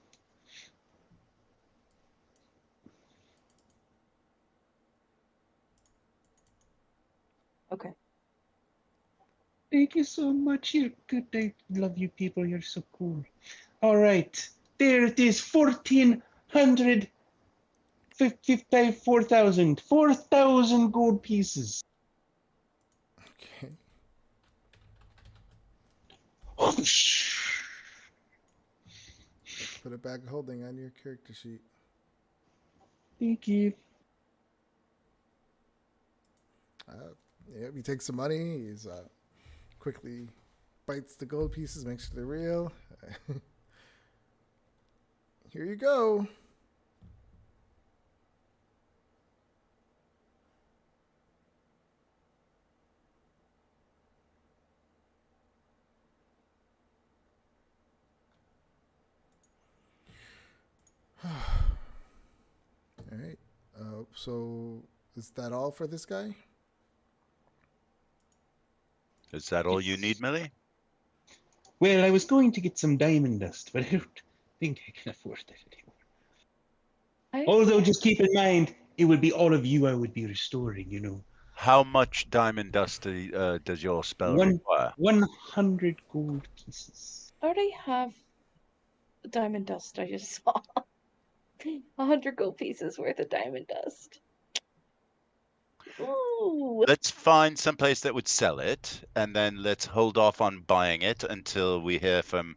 Okay. Thank you so much. You're good. I love you people. You're so cool. All right. There it is. 1,400. 4,000. 4,000 gold pieces. Okay. Put a bag of holding on your character sheet. Thank you. He takes some money. He's quickly bites the gold pieces, makes sure they're real. Here you go. All right. So is that all for this guy? Is that all you need, Millie? Well, I was going to get some diamond dust, but I don't think I can afford that anymore. Although, just keep in mind, it would be all of you I would be restoring, you know. How much diamond dust does your spell require? 100 gold pieces. I already have diamond dust I just saw. 100 gold pieces worth of diamond dust. Ooh. Let's find some place that would sell it, and then let's hold off on buying it until we hear from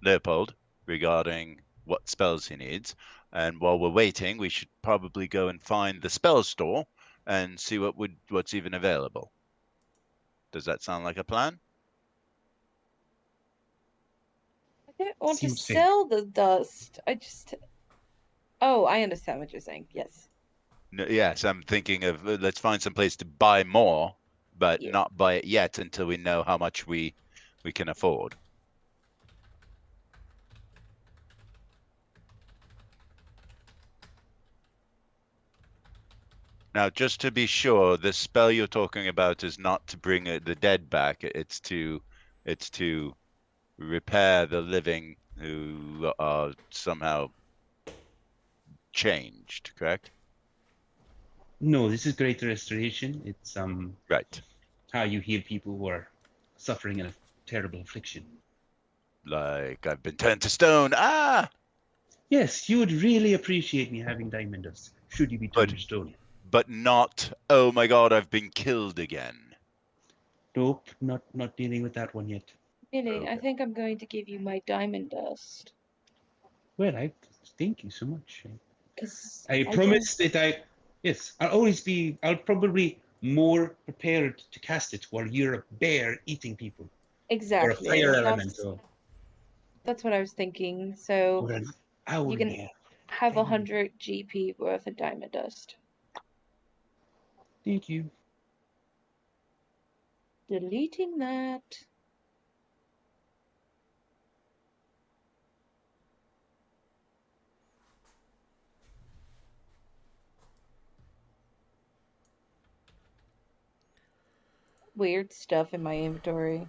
Leopold regarding what spells he needs. And while we're waiting, we should probably go and find the spell store and see what's even available. Does that sound like a plan? I don't want to Seems fair. sell the dust. Oh, I understand what you're saying. Yes. No, yes, I'm thinking of let's find some place to buy more, but Yeah. not buy it yet until we know how much we can afford. Now, just to be sure, the spell you're talking about is not to bring the dead back. It's to repair the living who are somehow changed. Correct? No, this is greater restoration. It's Right. how you heal people who are suffering a terrible affliction. Like I've been turned to stone. Ah! Yes, you would really appreciate me having diamond dust. Should you be turned But to stone? but not. Oh my God! I've been killed again. Nope, not dealing with that one yet. Really, I Okay. think I'm going to give you my diamond dust. Well, I thank you so much. Because I promise that I'll probably more prepared to cast it while you're a bear eating people. Exactly. Or a fire That's, elemental. that's what I was thinking. So Or an owl you can bear. have Thank 100 GP worth of diamond dust. Thank you. Deleting that. Weird stuff in my inventory.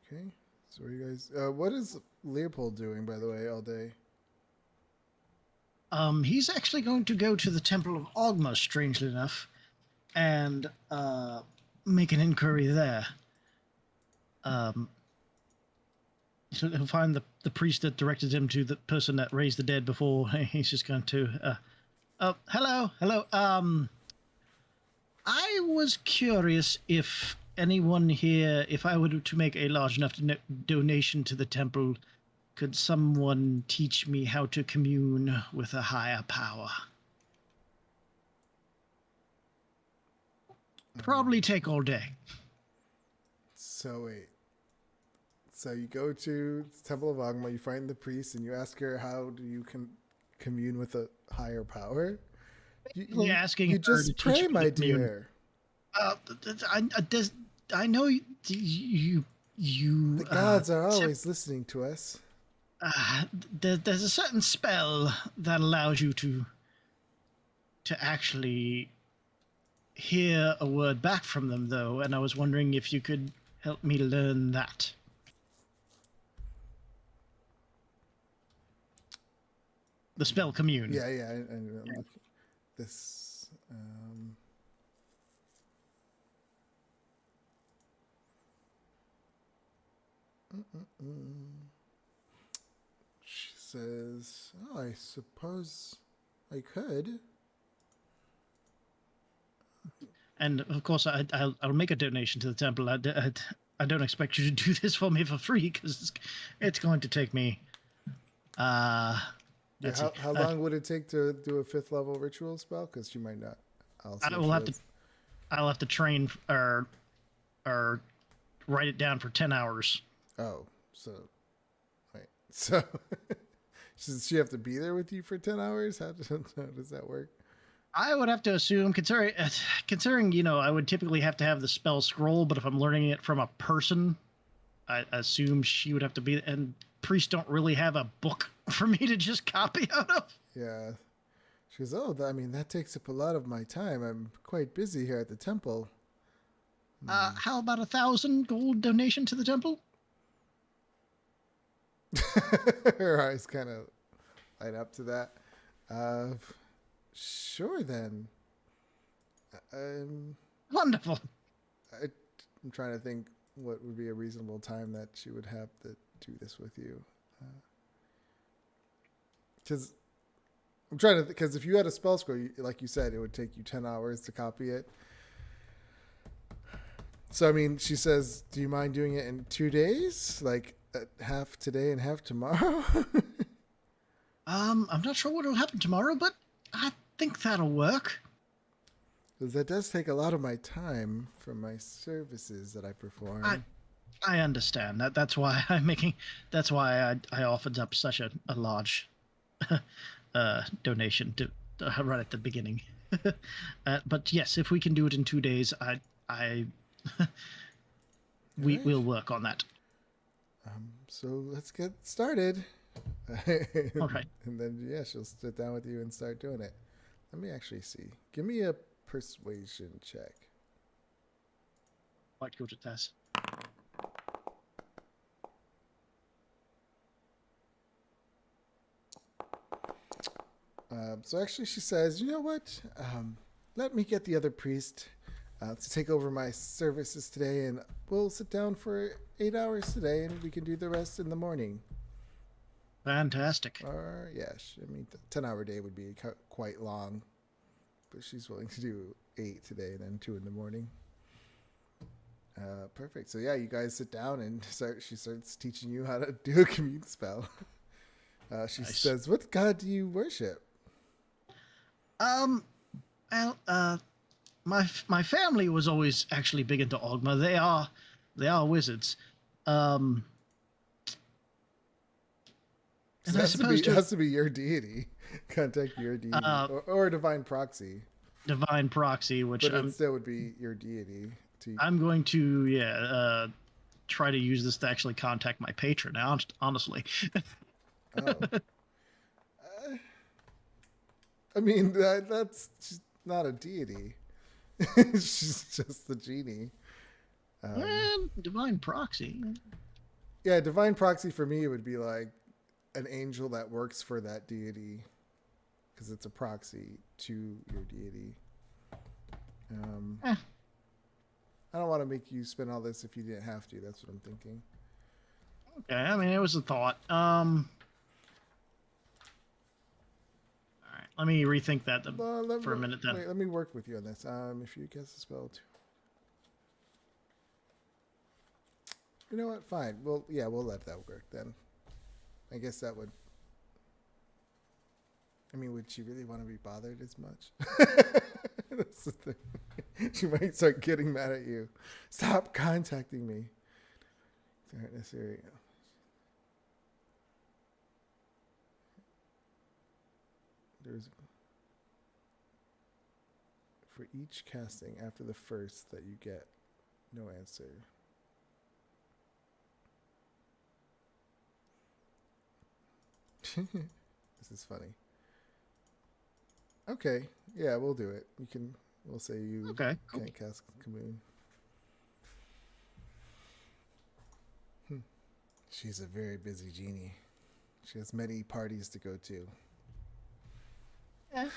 Okay. So, are you guys? What is Leopold doing, by the way, all day? He's actually going to go to the Temple of Ogma, strangely enough, and make an inquiry there. He'll find the priest that directed him to the person that raised the dead before. He's just going to. Hello. I was curious if anyone here, if I were to make a large enough donation to the temple, could someone teach me how to commune with a higher power? Probably take all day. So wait. So you go to the Temple of Agma, you find the priest, and you ask her, "How do you commune with a higher power?" Asking you her just to pray, teach me my to commune. dear. I know you. The gods are always listening to us. There's a certain spell that allows you to actually hear a word back from them, though, and I was wondering if you could help me learn that. The spell commune. Yeah. And this. She says, "Oh, I suppose I could." And of course, I'll make a donation to the temple. I don't expect you to do this for me for free because it's going to take me. How long would it take to do a 5th level ritual spell? Because she might not. I'll have to train or write it down for 10 hours. Oh, so wait. So does she have to be there with you for 10 hours? How does that work? I would have to assume, considering I would typically have to have the spell scroll, but if I'm learning it from a person, I assume she would have to be. And priests don't really have a book for me to just copy out of. Yeah. She goes, "Oh, that takes up a lot of my time. I'm quite busy here at the temple." How about 1,000 gold donation to the temple? Her eyes kind of light up to that. Sure then. Wonderful. I'm trying to think what would be a reasonable time that she would have to do this with you. Because I'm trying to, because if you had a spell scroll, like you said, it would take you 10 hours to copy it. So, she says, "Do you mind doing it in 2 days? Like half today and half tomorrow?" I'm not sure what will happen tomorrow, but I think that'll work. Because that does take a lot of my time from my services that I perform. I understand that. That's why That's why I offered up such a large donation to right at the beginning. But yes, if we can do it in 2 days, we'll work on that. So let's get started. All right. And then, yeah, she'll sit down with you and start doing it. Let me actually see. Give me a persuasion check. Quite good at that. So actually she says, you know what? Let me get the other priest to take over my services today, and we'll sit down for 8 hours today, and we can do the rest in the morning. Fantastic. Or, yeah, I mean, 10-hour day would be quite long, but she's willing to do 8 today and then 2 in the morning. Perfect. So yeah, you guys sit down and she starts teaching you how to do a commune spell. She Nice. says, what god do you worship? Well, my family was always actually big into Ogma. They are wizards. And So I it suppose has to be your deity. Contact your deity. Or a divine proxy. divine proxy, which But it still would be your deity. I'm going to try to use this to actually contact my patron. Honestly. Oh. I mean, that's just not a deity. She's just the genie. Divine proxy. Yeah, divine proxy for me would be like an angel that works for that deity, because it's a proxy to your deity. I don't want to make you spend all this if you didn't have to. That's what I'm thinking. Okay, I mean, it was a thought. All right, let me rethink that for a minute then. Wait, let me work with you on this. If you cast a spell too. You know what? Fine. Well, yeah, we'll let that work then. I guess that would. I mean, would she really want to be bothered as much? That's the thing. She might start getting mad at you. Stop contacting me. This area. There's for each casting after the first that you get no answer. This is funny. Okay, yeah, we'll do it. We'll say you Okay, cool. can't cast Commune. She's a very busy genie. She has many parties to go to. Yeah.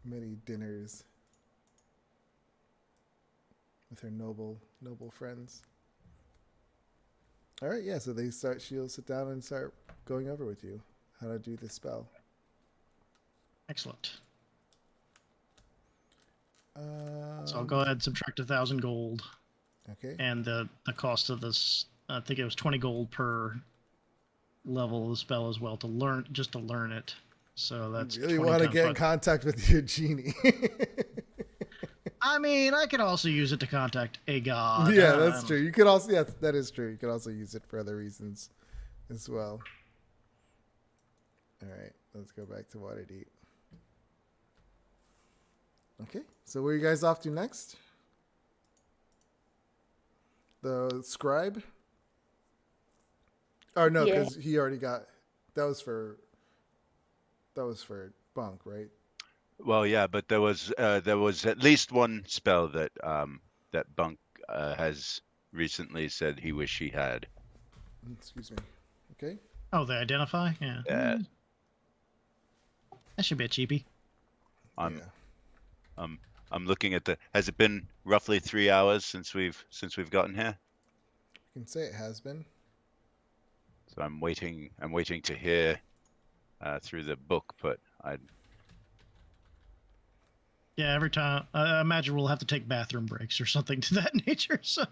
Many dinners with her noble friends. All right, yeah, so she'll sit down and start going over with you how to do this spell. Excellent. So I'll go ahead and subtract 1,000 gold. Okay. And the cost of this, I think it was 20 gold per level of the spell as well to learn it. So that's you really 20 want to times get in 5. contact with your genie. I mean, I could also use it to contact a god. Yeah, that's true. You could also, yes, that is true. You could also use it for other reasons as well. All right, let's go back to Waterdeep. Okay, so where are you guys off to next? The scribe? Oh no, because he already got. That was for Bunk, right? Well, yeah, but there was at least one spell that that Bunk has recently said he wish he had. Excuse me. Okay. Oh, they identify? Yeah. Yeah. That should be a cheapie. I'm looking at the. Has it been roughly 3 hours since we've gotten here? You can say it has been. So I'm waiting to hear through the book, but I. Yeah, every time. I imagine we'll have to take bathroom breaks or something to that nature. So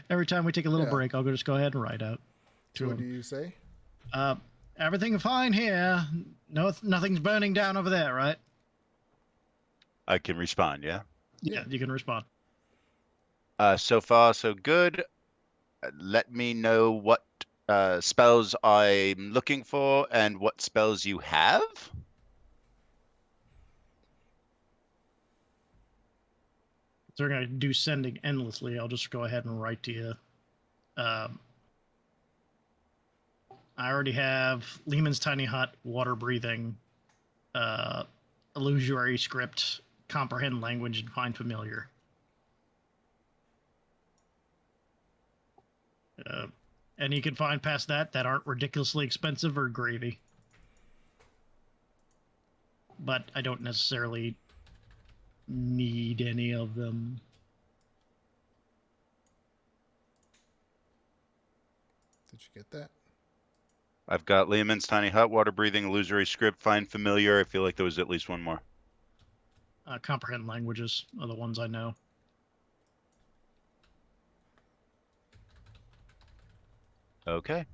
every time we take a little break, I'll just go ahead and write out. So what do you say? Everything fine here. No, nothing's burning down over there, right? I can respond, yeah? Yeah, you can respond. So far, so good. Let me know what spells I'm looking for and what spells you have. So we're going to do sending endlessly. I'll just go ahead and write to you. I already have Lehman's Tiny Hut, Water Breathing, Illusory Script, Comprehend Language, and Find Familiar. And you can find past that aren't ridiculously expensive or gravy. But I don't necessarily need any of them. Did you get that? I've got Lehman's Tiny Hut, Water Breathing, Illusory Script, Find Familiar. I feel like there was at least one more. Comprehend Languages are the ones I know. Okay.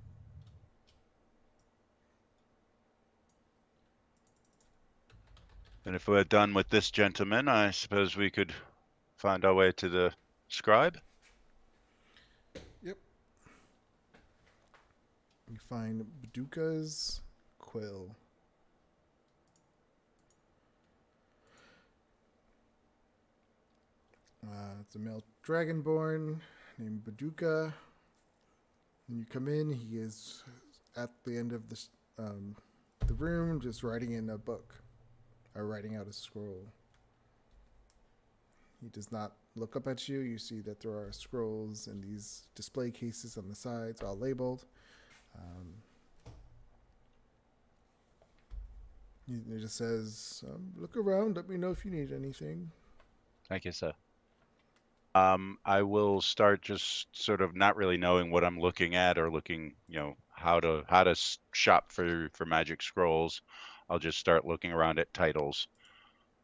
And if we're done with this gentleman, I suppose we could find our way to the scribe. Yep. You find Baduka's quill. It's a male dragonborn named Baduka. When you come in, he is at the end of the room, just writing in a book, or writing out a scroll. He does not look up at you. You see that there are scrolls in these display cases on the sides, all labeled. It just says, look around, let me know if you need anything. Thank you, sir. I will start just sort of not really knowing what I'm looking at or looking, how to shop for magic scrolls. I'll just start looking around at titles.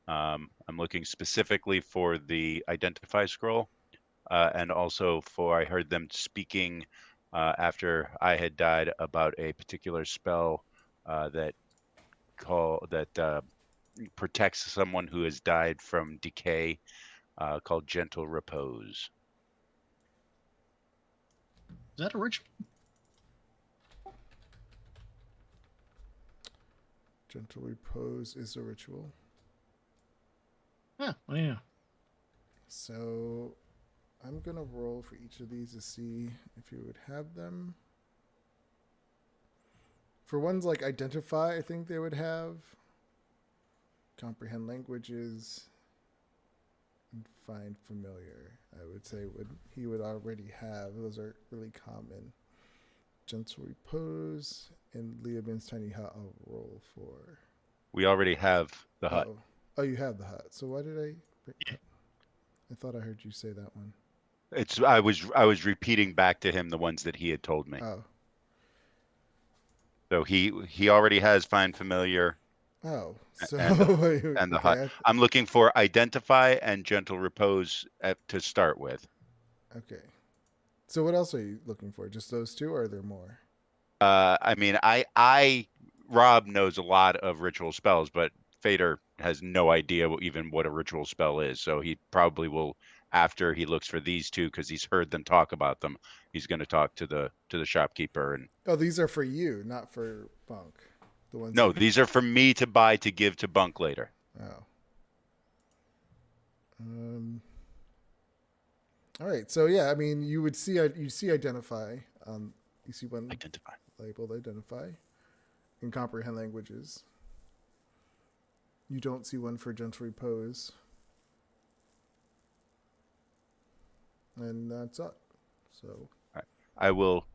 I'm looking specifically for the identify scroll, and also I heard them speaking after I had died about a particular spell that protects someone who has died from decay, called Gentle Repose. Is that a ritual? Gentle Repose is a ritual. Yeah, well, yeah. So I'm going to roll for each of these to see if you would have them. For ones like Identify, I think they would have. Comprehend Languages. And Find Familiar, I would say he would already have. Those are really common. Gentle Repose and Leomin's Tiny Hut I'll roll for. We already have the hut. Oh, you have the hut. So why did I thought I heard you say that one. I was repeating back to him the ones that he had told me. Oh. So he already has Find Familiar. Oh, so and the hut. I'm looking for Identify and Gentle Repose to start with. Okay. So what else are you looking for? Just those two, or are there more? I mean, Rob knows a lot of ritual spells, but Fader has no idea even what a ritual spell is. So he probably will, after he looks for these two, because he's heard them talk about them, he's going to talk to the shopkeeper. And oh, these are for you, not for Bunk. The ones. No, these are for me to buy to give to Bunk later. Oh. All right. So yeah, I mean, you see Identify. You see one Identify labeled Identify in Comprehend Languages. You don't see one for Gentle Repose. And that's it. So I will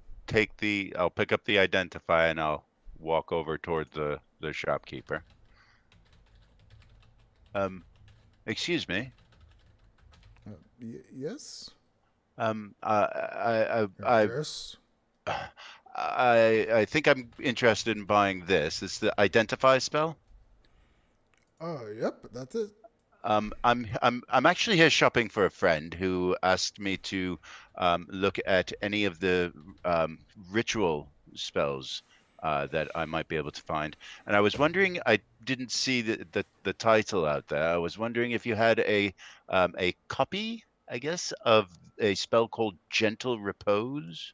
I'll pick up the Identify and I'll walk over toward the shopkeeper. Excuse me. Yes. Yes. I think I'm interested in buying this. It's the Identify spell. Oh, yep, that's it. I'm actually here shopping for a friend who asked me to look at any of the ritual spells that I might be able to find. And I was wondering, I didn't see the title out there. I was wondering if you had a copy, I guess, of a spell called Gentle Repose.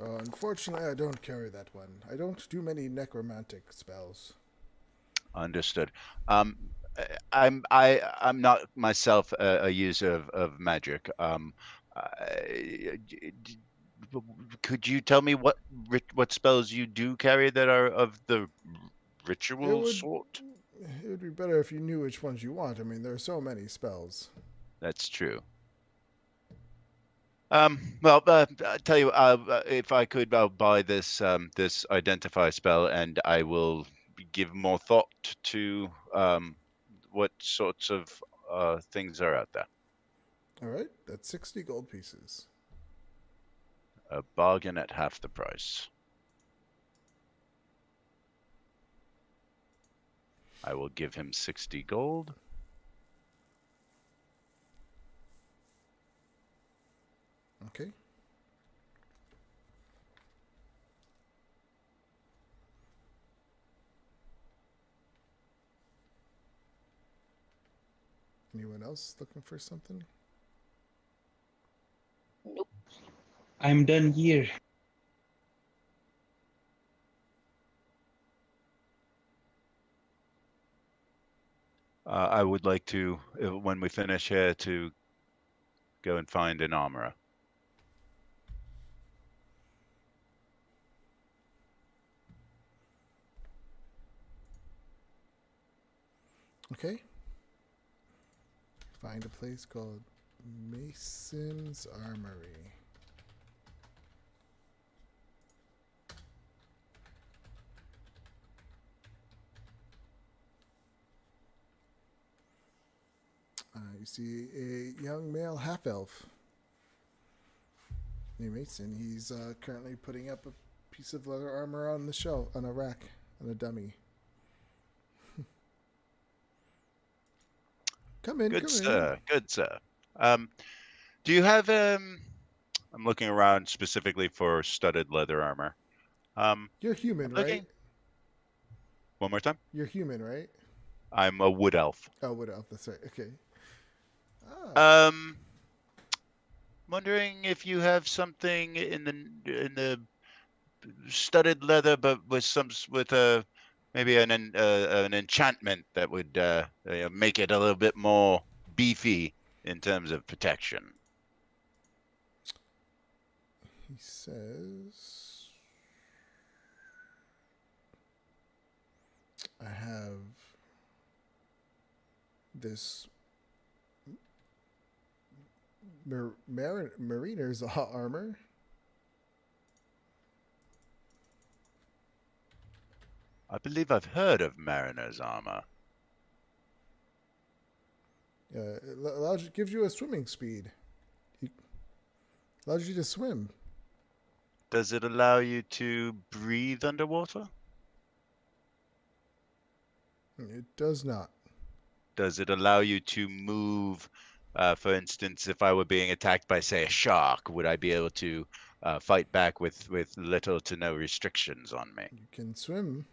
Unfortunately, I don't carry that one. I don't do many necromantic spells. Understood. I'm not myself a user of magic. Could you tell me what spells you do carry that are of the It ritual would sort? it would be better if you knew which ones you want. I mean, there are so many spells. That's true. Well, I tell you, if I could, I'll buy this identify spell, and I will give more thought to what sorts of things are out there. All right, that's 60 gold pieces. A bargain at half the price. I will give him 60 gold. Okay. Anyone else looking for something? Nope. I'm done here. I would like to, when we finish here, to go and find an armorer. Okay. Find a place called Mason's Armory. You see a young male half-elf named Mason. He's currently putting up a piece of leather armor on the shelf, on a rack, on a dummy. Come in, Good come sir, good sir. Do you have I'm looking around specifically for studded leather armor. You're human, looking. right? One more time. You're human, right? I'm a wood elf. Oh, wood elf. That's right. Okay. Ah. Wondering if you have something in the studded leather, but with a maybe an enchantment that would make it a little bit more beefy in terms of protection. He says, I have this mariner's armor. I believe I've heard of mariner's armor. It gives you a swimming speed. It allows you to swim. Does it allow you to breathe underwater? It does not. Does it allow you to move? For instance, if I were being attacked by, say, a shark, would I be able to fight back with little to no restrictions on me? You can swim.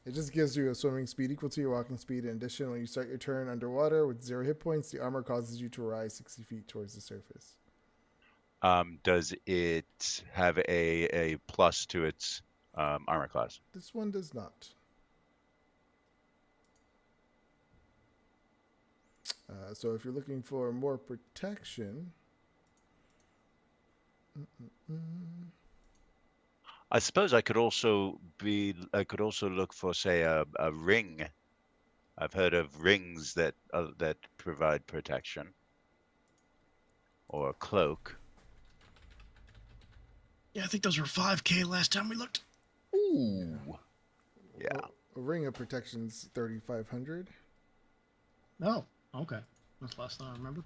It just gives you a swimming speed equal to your walking speed. In addition, when you start your turn underwater with 0 hit points, the armor causes you to rise 60 feet towards the surface. Does it have a plus to its armor class? This one does not. So if you're looking for more protection... I suppose I could also look for, say, a ring. I've heard of rings that provide protection, or a cloak. Yeah, I think those were 5K last time we looked. Ooh, yeah. A ring of protection's 3,500. Oh, okay. That's less than I remember.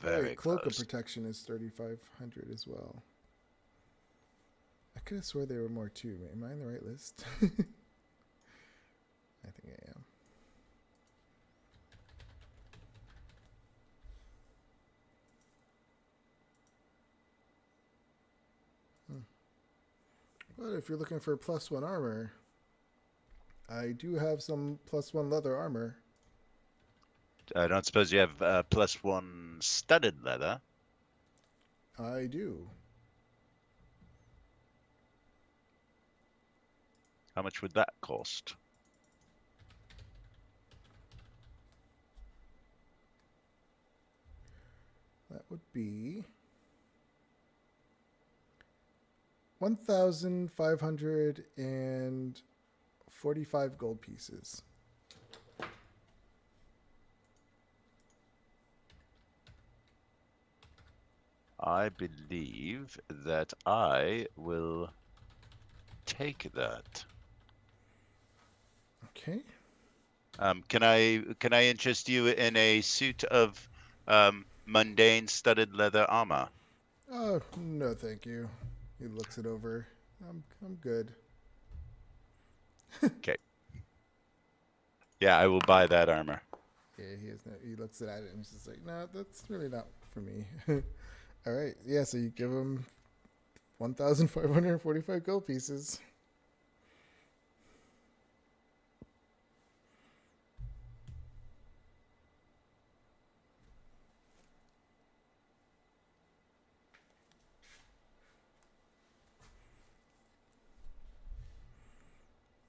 Very cloak close. of protection is 3,500 as well. I could have swore there were more too. Am I in the right list? I think I am. But if you're looking for +1 armor, I do have some +1 leather armor. I don't suppose you have +1 studded leather. I do. How much would that cost? That would be 1,545 gold pieces. I believe that I will take that. Okay. Can I interest you in a suit of mundane studded leather armor? Oh, no, thank you. He looks it over. I'm good. Okay. Yeah, I will buy that armor. Yeah, he looks at it and he's just like, no, that's really not for me. All right. Yeah, so you give him 1,545 gold pieces.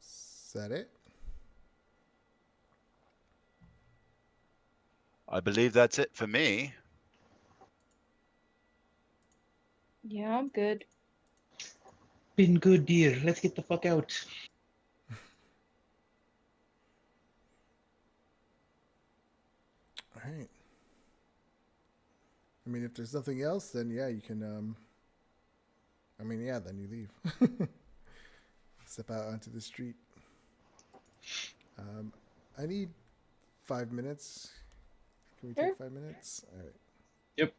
Is that it? I believe that's it for me. Yeah, I'm good. Been good, dear. Let's get the fuck out. All right. I mean, if there's nothing else, then yeah, you can. Then you leave. Step out onto the street. I need 5 minutes. Can we Sure. take 5 minutes? All right. Yep.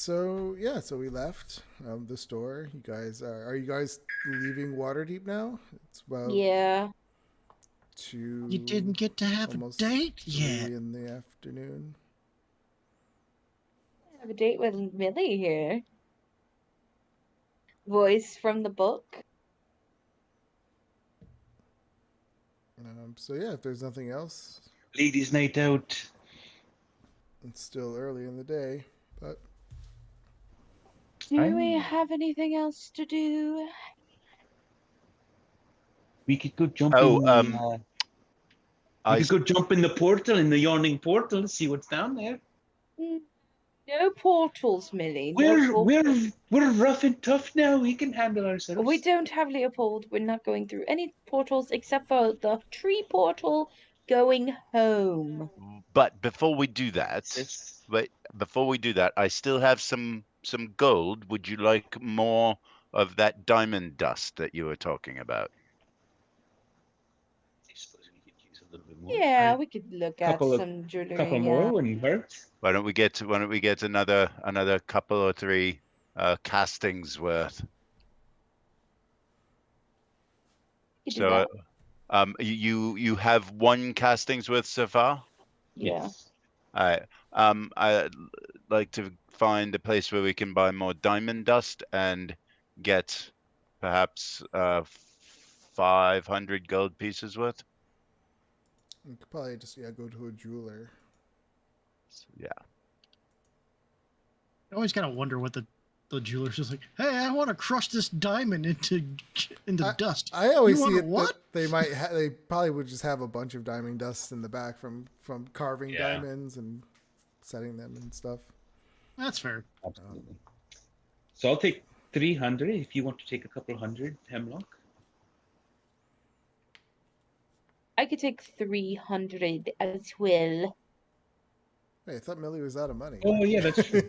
So yeah, so we left the store. You guys are you guys leaving Waterdeep now? It's about Yeah. You 2, didn't get to have a almost date 3 yet. in the afternoon. I have a date with Millie here. Voice from the book. So yeah, if there's nothing else, Ladies' night out. it's still early in the day, but Do we have anything else to do? We could go jump Oh, in the. We I could go jump in the portal, in the yawning portal, see what's down there. No portals, Millie. No We're portals. we're rough and tough now. We can handle ourselves. We don't have Leopold. We're not going through any portals except for the tree portal going home. But before we do that, Sis. I still have some gold. Would you like more of that diamond dust that you were talking about? I suppose we could use a little bit more. Yeah, we could look at Couple of- some jewelry. Couple Yeah. more wouldn't hurt. Why don't we get another couple or 3 castings worth? We could do So that. you have 1 castings worth so far? Yeah. Yes. All right. I'd like to find a place where we can buy more diamond dust and get perhaps 500 gold pieces worth. you could probably just go to a jeweler. Yeah. I always gotta wonder what the jeweler's just like. Hey, I want to crush this diamond into dust. I always You see wanna it what? that they probably would just have a bunch of diamond dust in the back from carving Yeah. diamonds and setting them and stuff. That's fair. Absolutely. So I'll take 300 if you want to take a couple hundred, Hemlock. I could take 300 as well. Hey, I thought Millie was out of money. Oh, yeah, that's true.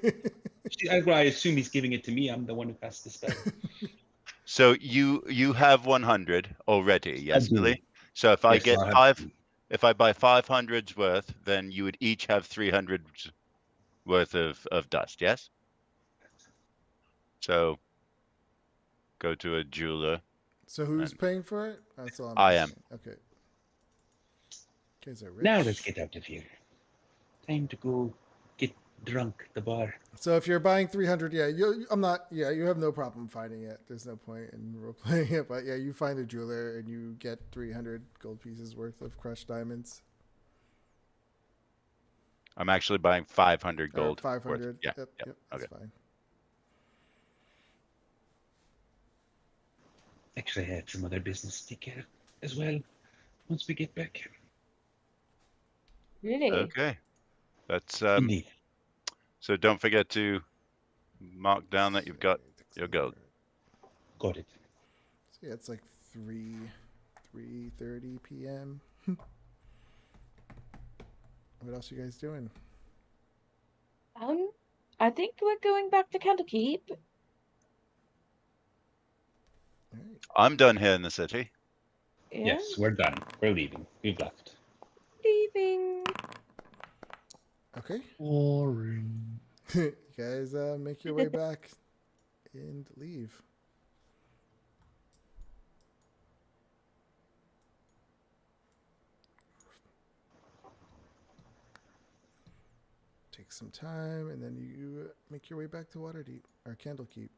I assume he's giving it to me. I'm the one who cast the spell. So you have 100 already, yes, do. Millie? So if I Yes, get I'll have 5, two. if I buy 500's worth, then you would each have 300 worth of dust, yes? So go to a jeweler. So who's And- paying for it? That's all I'm I am. asking. Okay. Guys are rich. Now let's get out of here. Time to go get drunk at the bar. So if you're buying 300, you have no problem finding it. There's no point in role playing it, but yeah, you find a jeweler and you get 300 gold pieces worth of crushed diamonds. I'm actually buying 500 Or gold. 500. Worth. Yeah. Yep, that's okay. fine. Actually, I had some other business to take care of as well once we get back. Really? Okay. That's Indeed. so don't forget to mark down that you've got your gold. Got it. So yeah, it's like 3:30 p.m. What else are you guys doing? I think we're going back to Candlekeep. All right. I'm done here in the city. Yeah. Yes, we're done. We're leaving. We've left. Leaving. Okay. Boring. You guys make your way back and leave. Take some time, and then you make your way back to Waterdeep, or Candlekeep.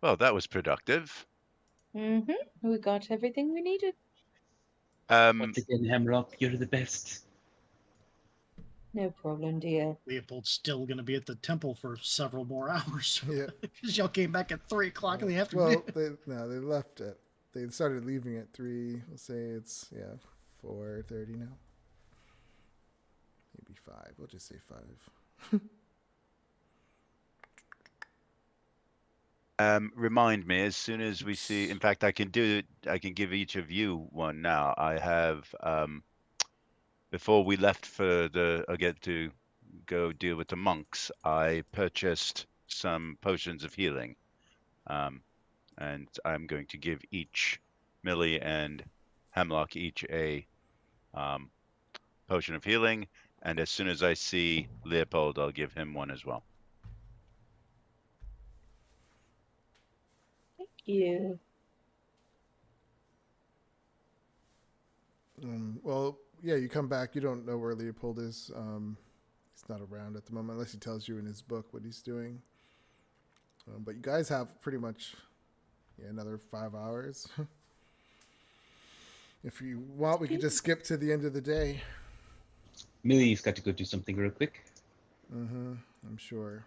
Well, that was productive. Mm-hmm. We got everything we needed. Once again, Hemlock, you're the best. No problem, dear. Leopold's still gonna be at the temple for several more hours. Yeah. Because y'all came back at 3 o'clock in the afternoon. Well, they left at. They started leaving at 3. Let's say it's 4:30 now. Maybe 5. We'll just say 5. Remind me as soon as we see. In fact, I can do it. I can give each of you one now. I have before we left for I get to go deal with the monks. I purchased some potions of healing, and I'm going to give each Millie and Hemlock each a potion of healing, and as soon as I see Leopold, I'll give him one as well. Thank you. Well, yeah, you come back. You don't know where Leopold is. He's not around at the moment, unless he tells you in his book what he's doing. But you guys have pretty much another 5 hours. If you want, we could just skip to the end of the day. Millie's got to go do something real quick. I'm sure.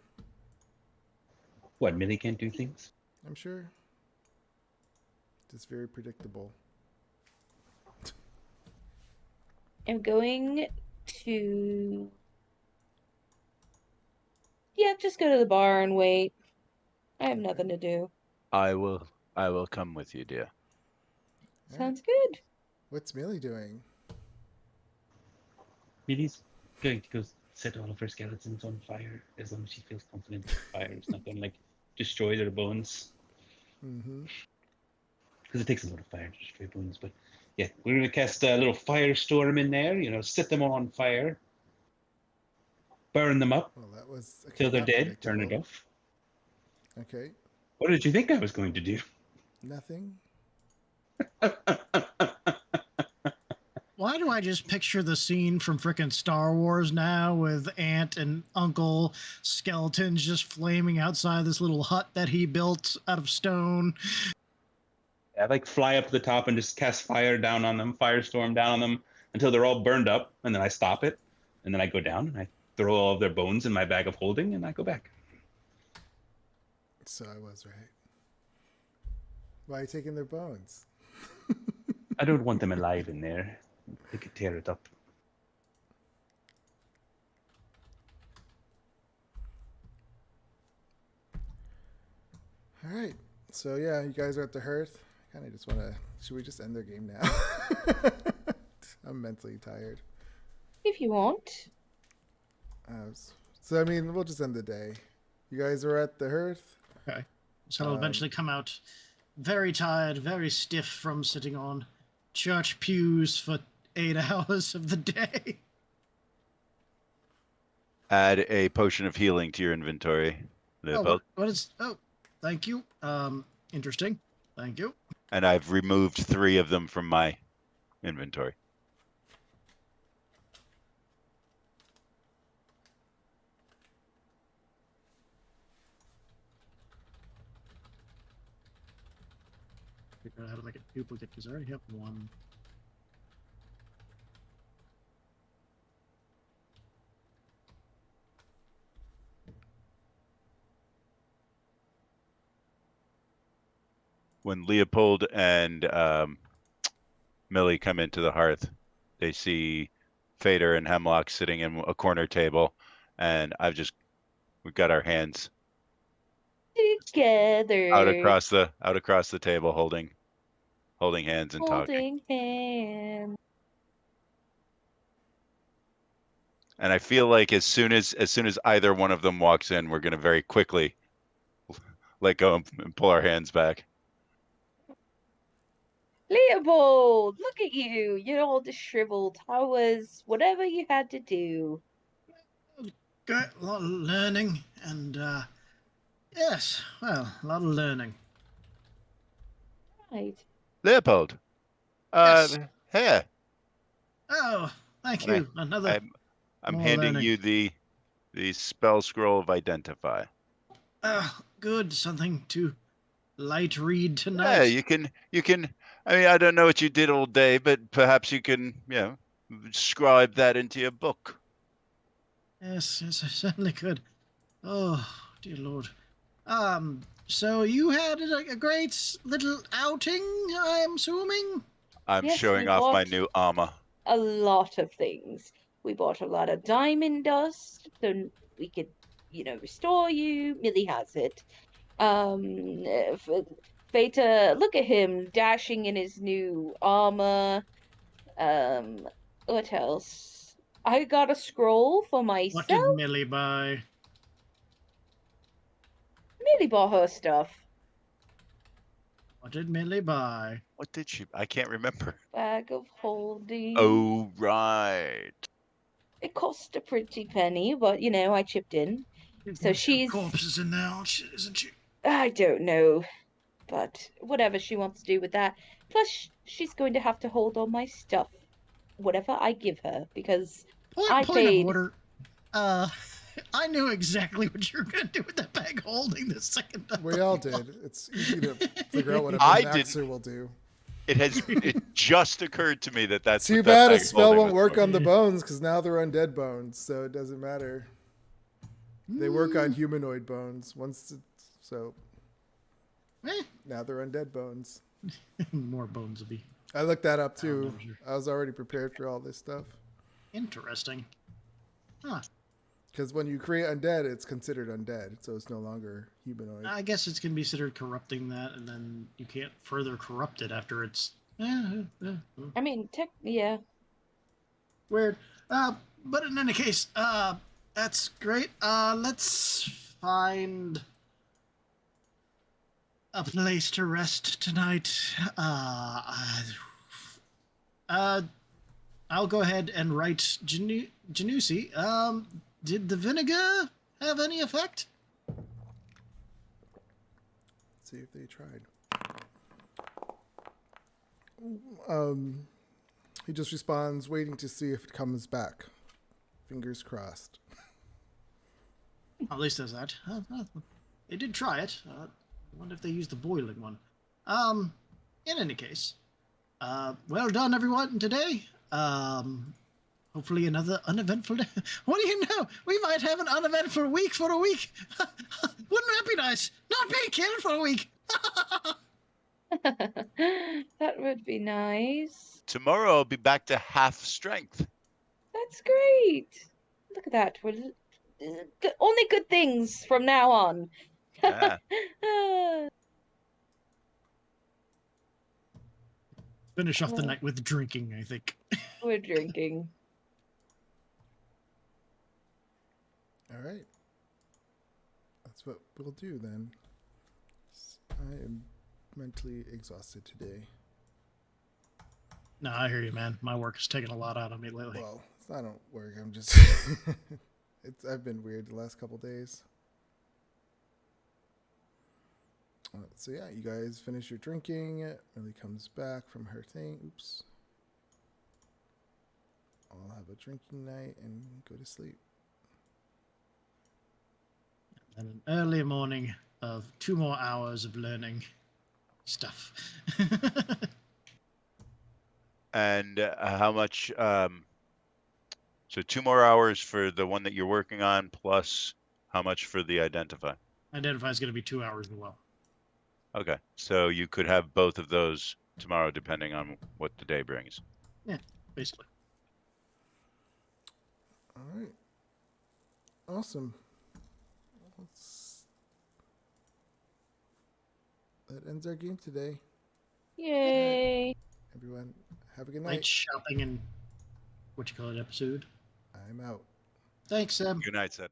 What, Millie can't do things? I'm sure. Just very predictable. I'm going to... just go to the bar and wait. I have nothing to do. I will come with you, dear. Sounds good. What's Millie doing? Millie's going to go set all of her skeletons on fire as long as she feels confident the fire is not going to destroy their bones. Because it takes a lot of fire to destroy bones. But yeah, we're going to cast a little firestorm in there, set them all on fire. Burn them up Well, that was till they're dead. Turn it off. Okay. What did you think I was going to do? Nothing. Why do I just picture the scene from frickin' Star Wars now with Aunt and Uncle skeletons just flaming outside this little hut that he built out of stone? I fly up to the top and just cast fire down on them, firestorm down on them until they're all burned up, and then I stop it, and then I go down and I throw all of their bones in my bag of holding, and I go back. So I was right. Why are you taking their bones? I don't want them alive in there. They could tear it up. All right. So yeah, you guys are at the hearth. Kind of just want to. Should we just end their game now? I'm mentally tired. If you want. So I mean, we'll just end the day. You guys are at the hearth. Okay. So I'll eventually come out very tired, very stiff from sitting on church pews for 8 hours of the day. Add a potion of healing to your inventory, Leopold. What is... Oh, thank you. Interesting. Thank you. And I've removed 3 of them from my inventory. Figure out how to make a duplicate because I already have one. When Leopold and Millie come into the hearth, they see Fader and Hemlock sitting in a corner table, and we've got our hands Together. out across the table, holding hands and talking. Holding hands. And I feel like as soon as either one of them walks in, we're going to very quickly let go and pull our hands back. Leopold, look at you. You're all disheveled. How was whatever you had to do? Good. A lot of learning and, yes, well, a lot of learning. Right. Leopold, Yes. here. Oh, thank you. Another... I'm more handing learning. you the spell scroll of identify. Good. Something to light read tonight. Yeah, you can. I mean, I don't know what you did all day, but perhaps you can, scribe that into your book. Yes, I certainly could. Oh, dear Lord. So you had a great little outing, I'm assuming? I'm Yes, showing we off my bought new armor. a lot of things. We bought a lot of diamond dust so we could, restore you. Millie has it. Feta, look at him dashing in his new armor. What else? I got a scroll for myself. What did Millie buy? Millie bought her stuff. What did Millie buy? What did she? I can't remember. Bag of holding. Oh, right. It cost a pretty penny, but I chipped in. So she's corpses in there, isn't she? I don't know, but whatever she wants to do with that. Plus, she's going to have to hold all my stuff, whatever I give her, because I Point of paid. order. I knew exactly what you were going to do with that bag holding the second time. We all did. It's easy to figure out what a I Min-Maxer will do. It just occurred to me that's Too what bad that a bag spell holding won't was work for. on the bones, because now they're undead bones, so it doesn't matter. They work on humanoid bones. So now they're undead bones. More bones will be I looked that up too. sure. I was already prepared for all this stuff. interesting. Huh. Because when you create undead, it's considered undead, so it's no longer humanoid. I guess it's going to be considered corrupting that, and then you can't further corrupt it after it's... I mean, yeah. Weird. But in any case, that's great. Let's find a place to rest tonight. I'll go ahead and write Janusi. Did the vinegar have any effect? Let's see if they tried. He just responds, waiting to see if it comes back. Fingers crossed. At least there's that. They did try it. I wonder if they used the boiling one. In any case, well done, everyone, today. Hopefully another uneventful day. What do you know? We might have an uneventful week for a week. Wouldn't that be nice? Not being killed for a week. That would be nice. Tomorrow I'll be back to half strength. That's great. Look at that. We're only good things from now on. Yeah. Finish off the night with drinking, I think. We're drinking. All right. That's what we'll do then. I am mentally exhausted today. No, I hear you, man. My work has taken a lot out of me lately. Well, I don't work. I'm just... I've been weird the last couple days. So yeah, you guys finish your drinking. Millie comes back from her thing. Oops. I'll have a drinking night and go to sleep. And an early morning of 2 more hours of learning stuff. And how much? So 2 more hours for the one that you're working on, plus how much for the identify? Identify is going to be 2 hours as well. Okay, so you could have both of those tomorrow, depending on what the day brings. Yeah, basically. All right. Awesome. That ends our game today. Yay. Everyone, have a good Night night. shopping and episode. I'm out. Thanks, Sam. Good night, Seth.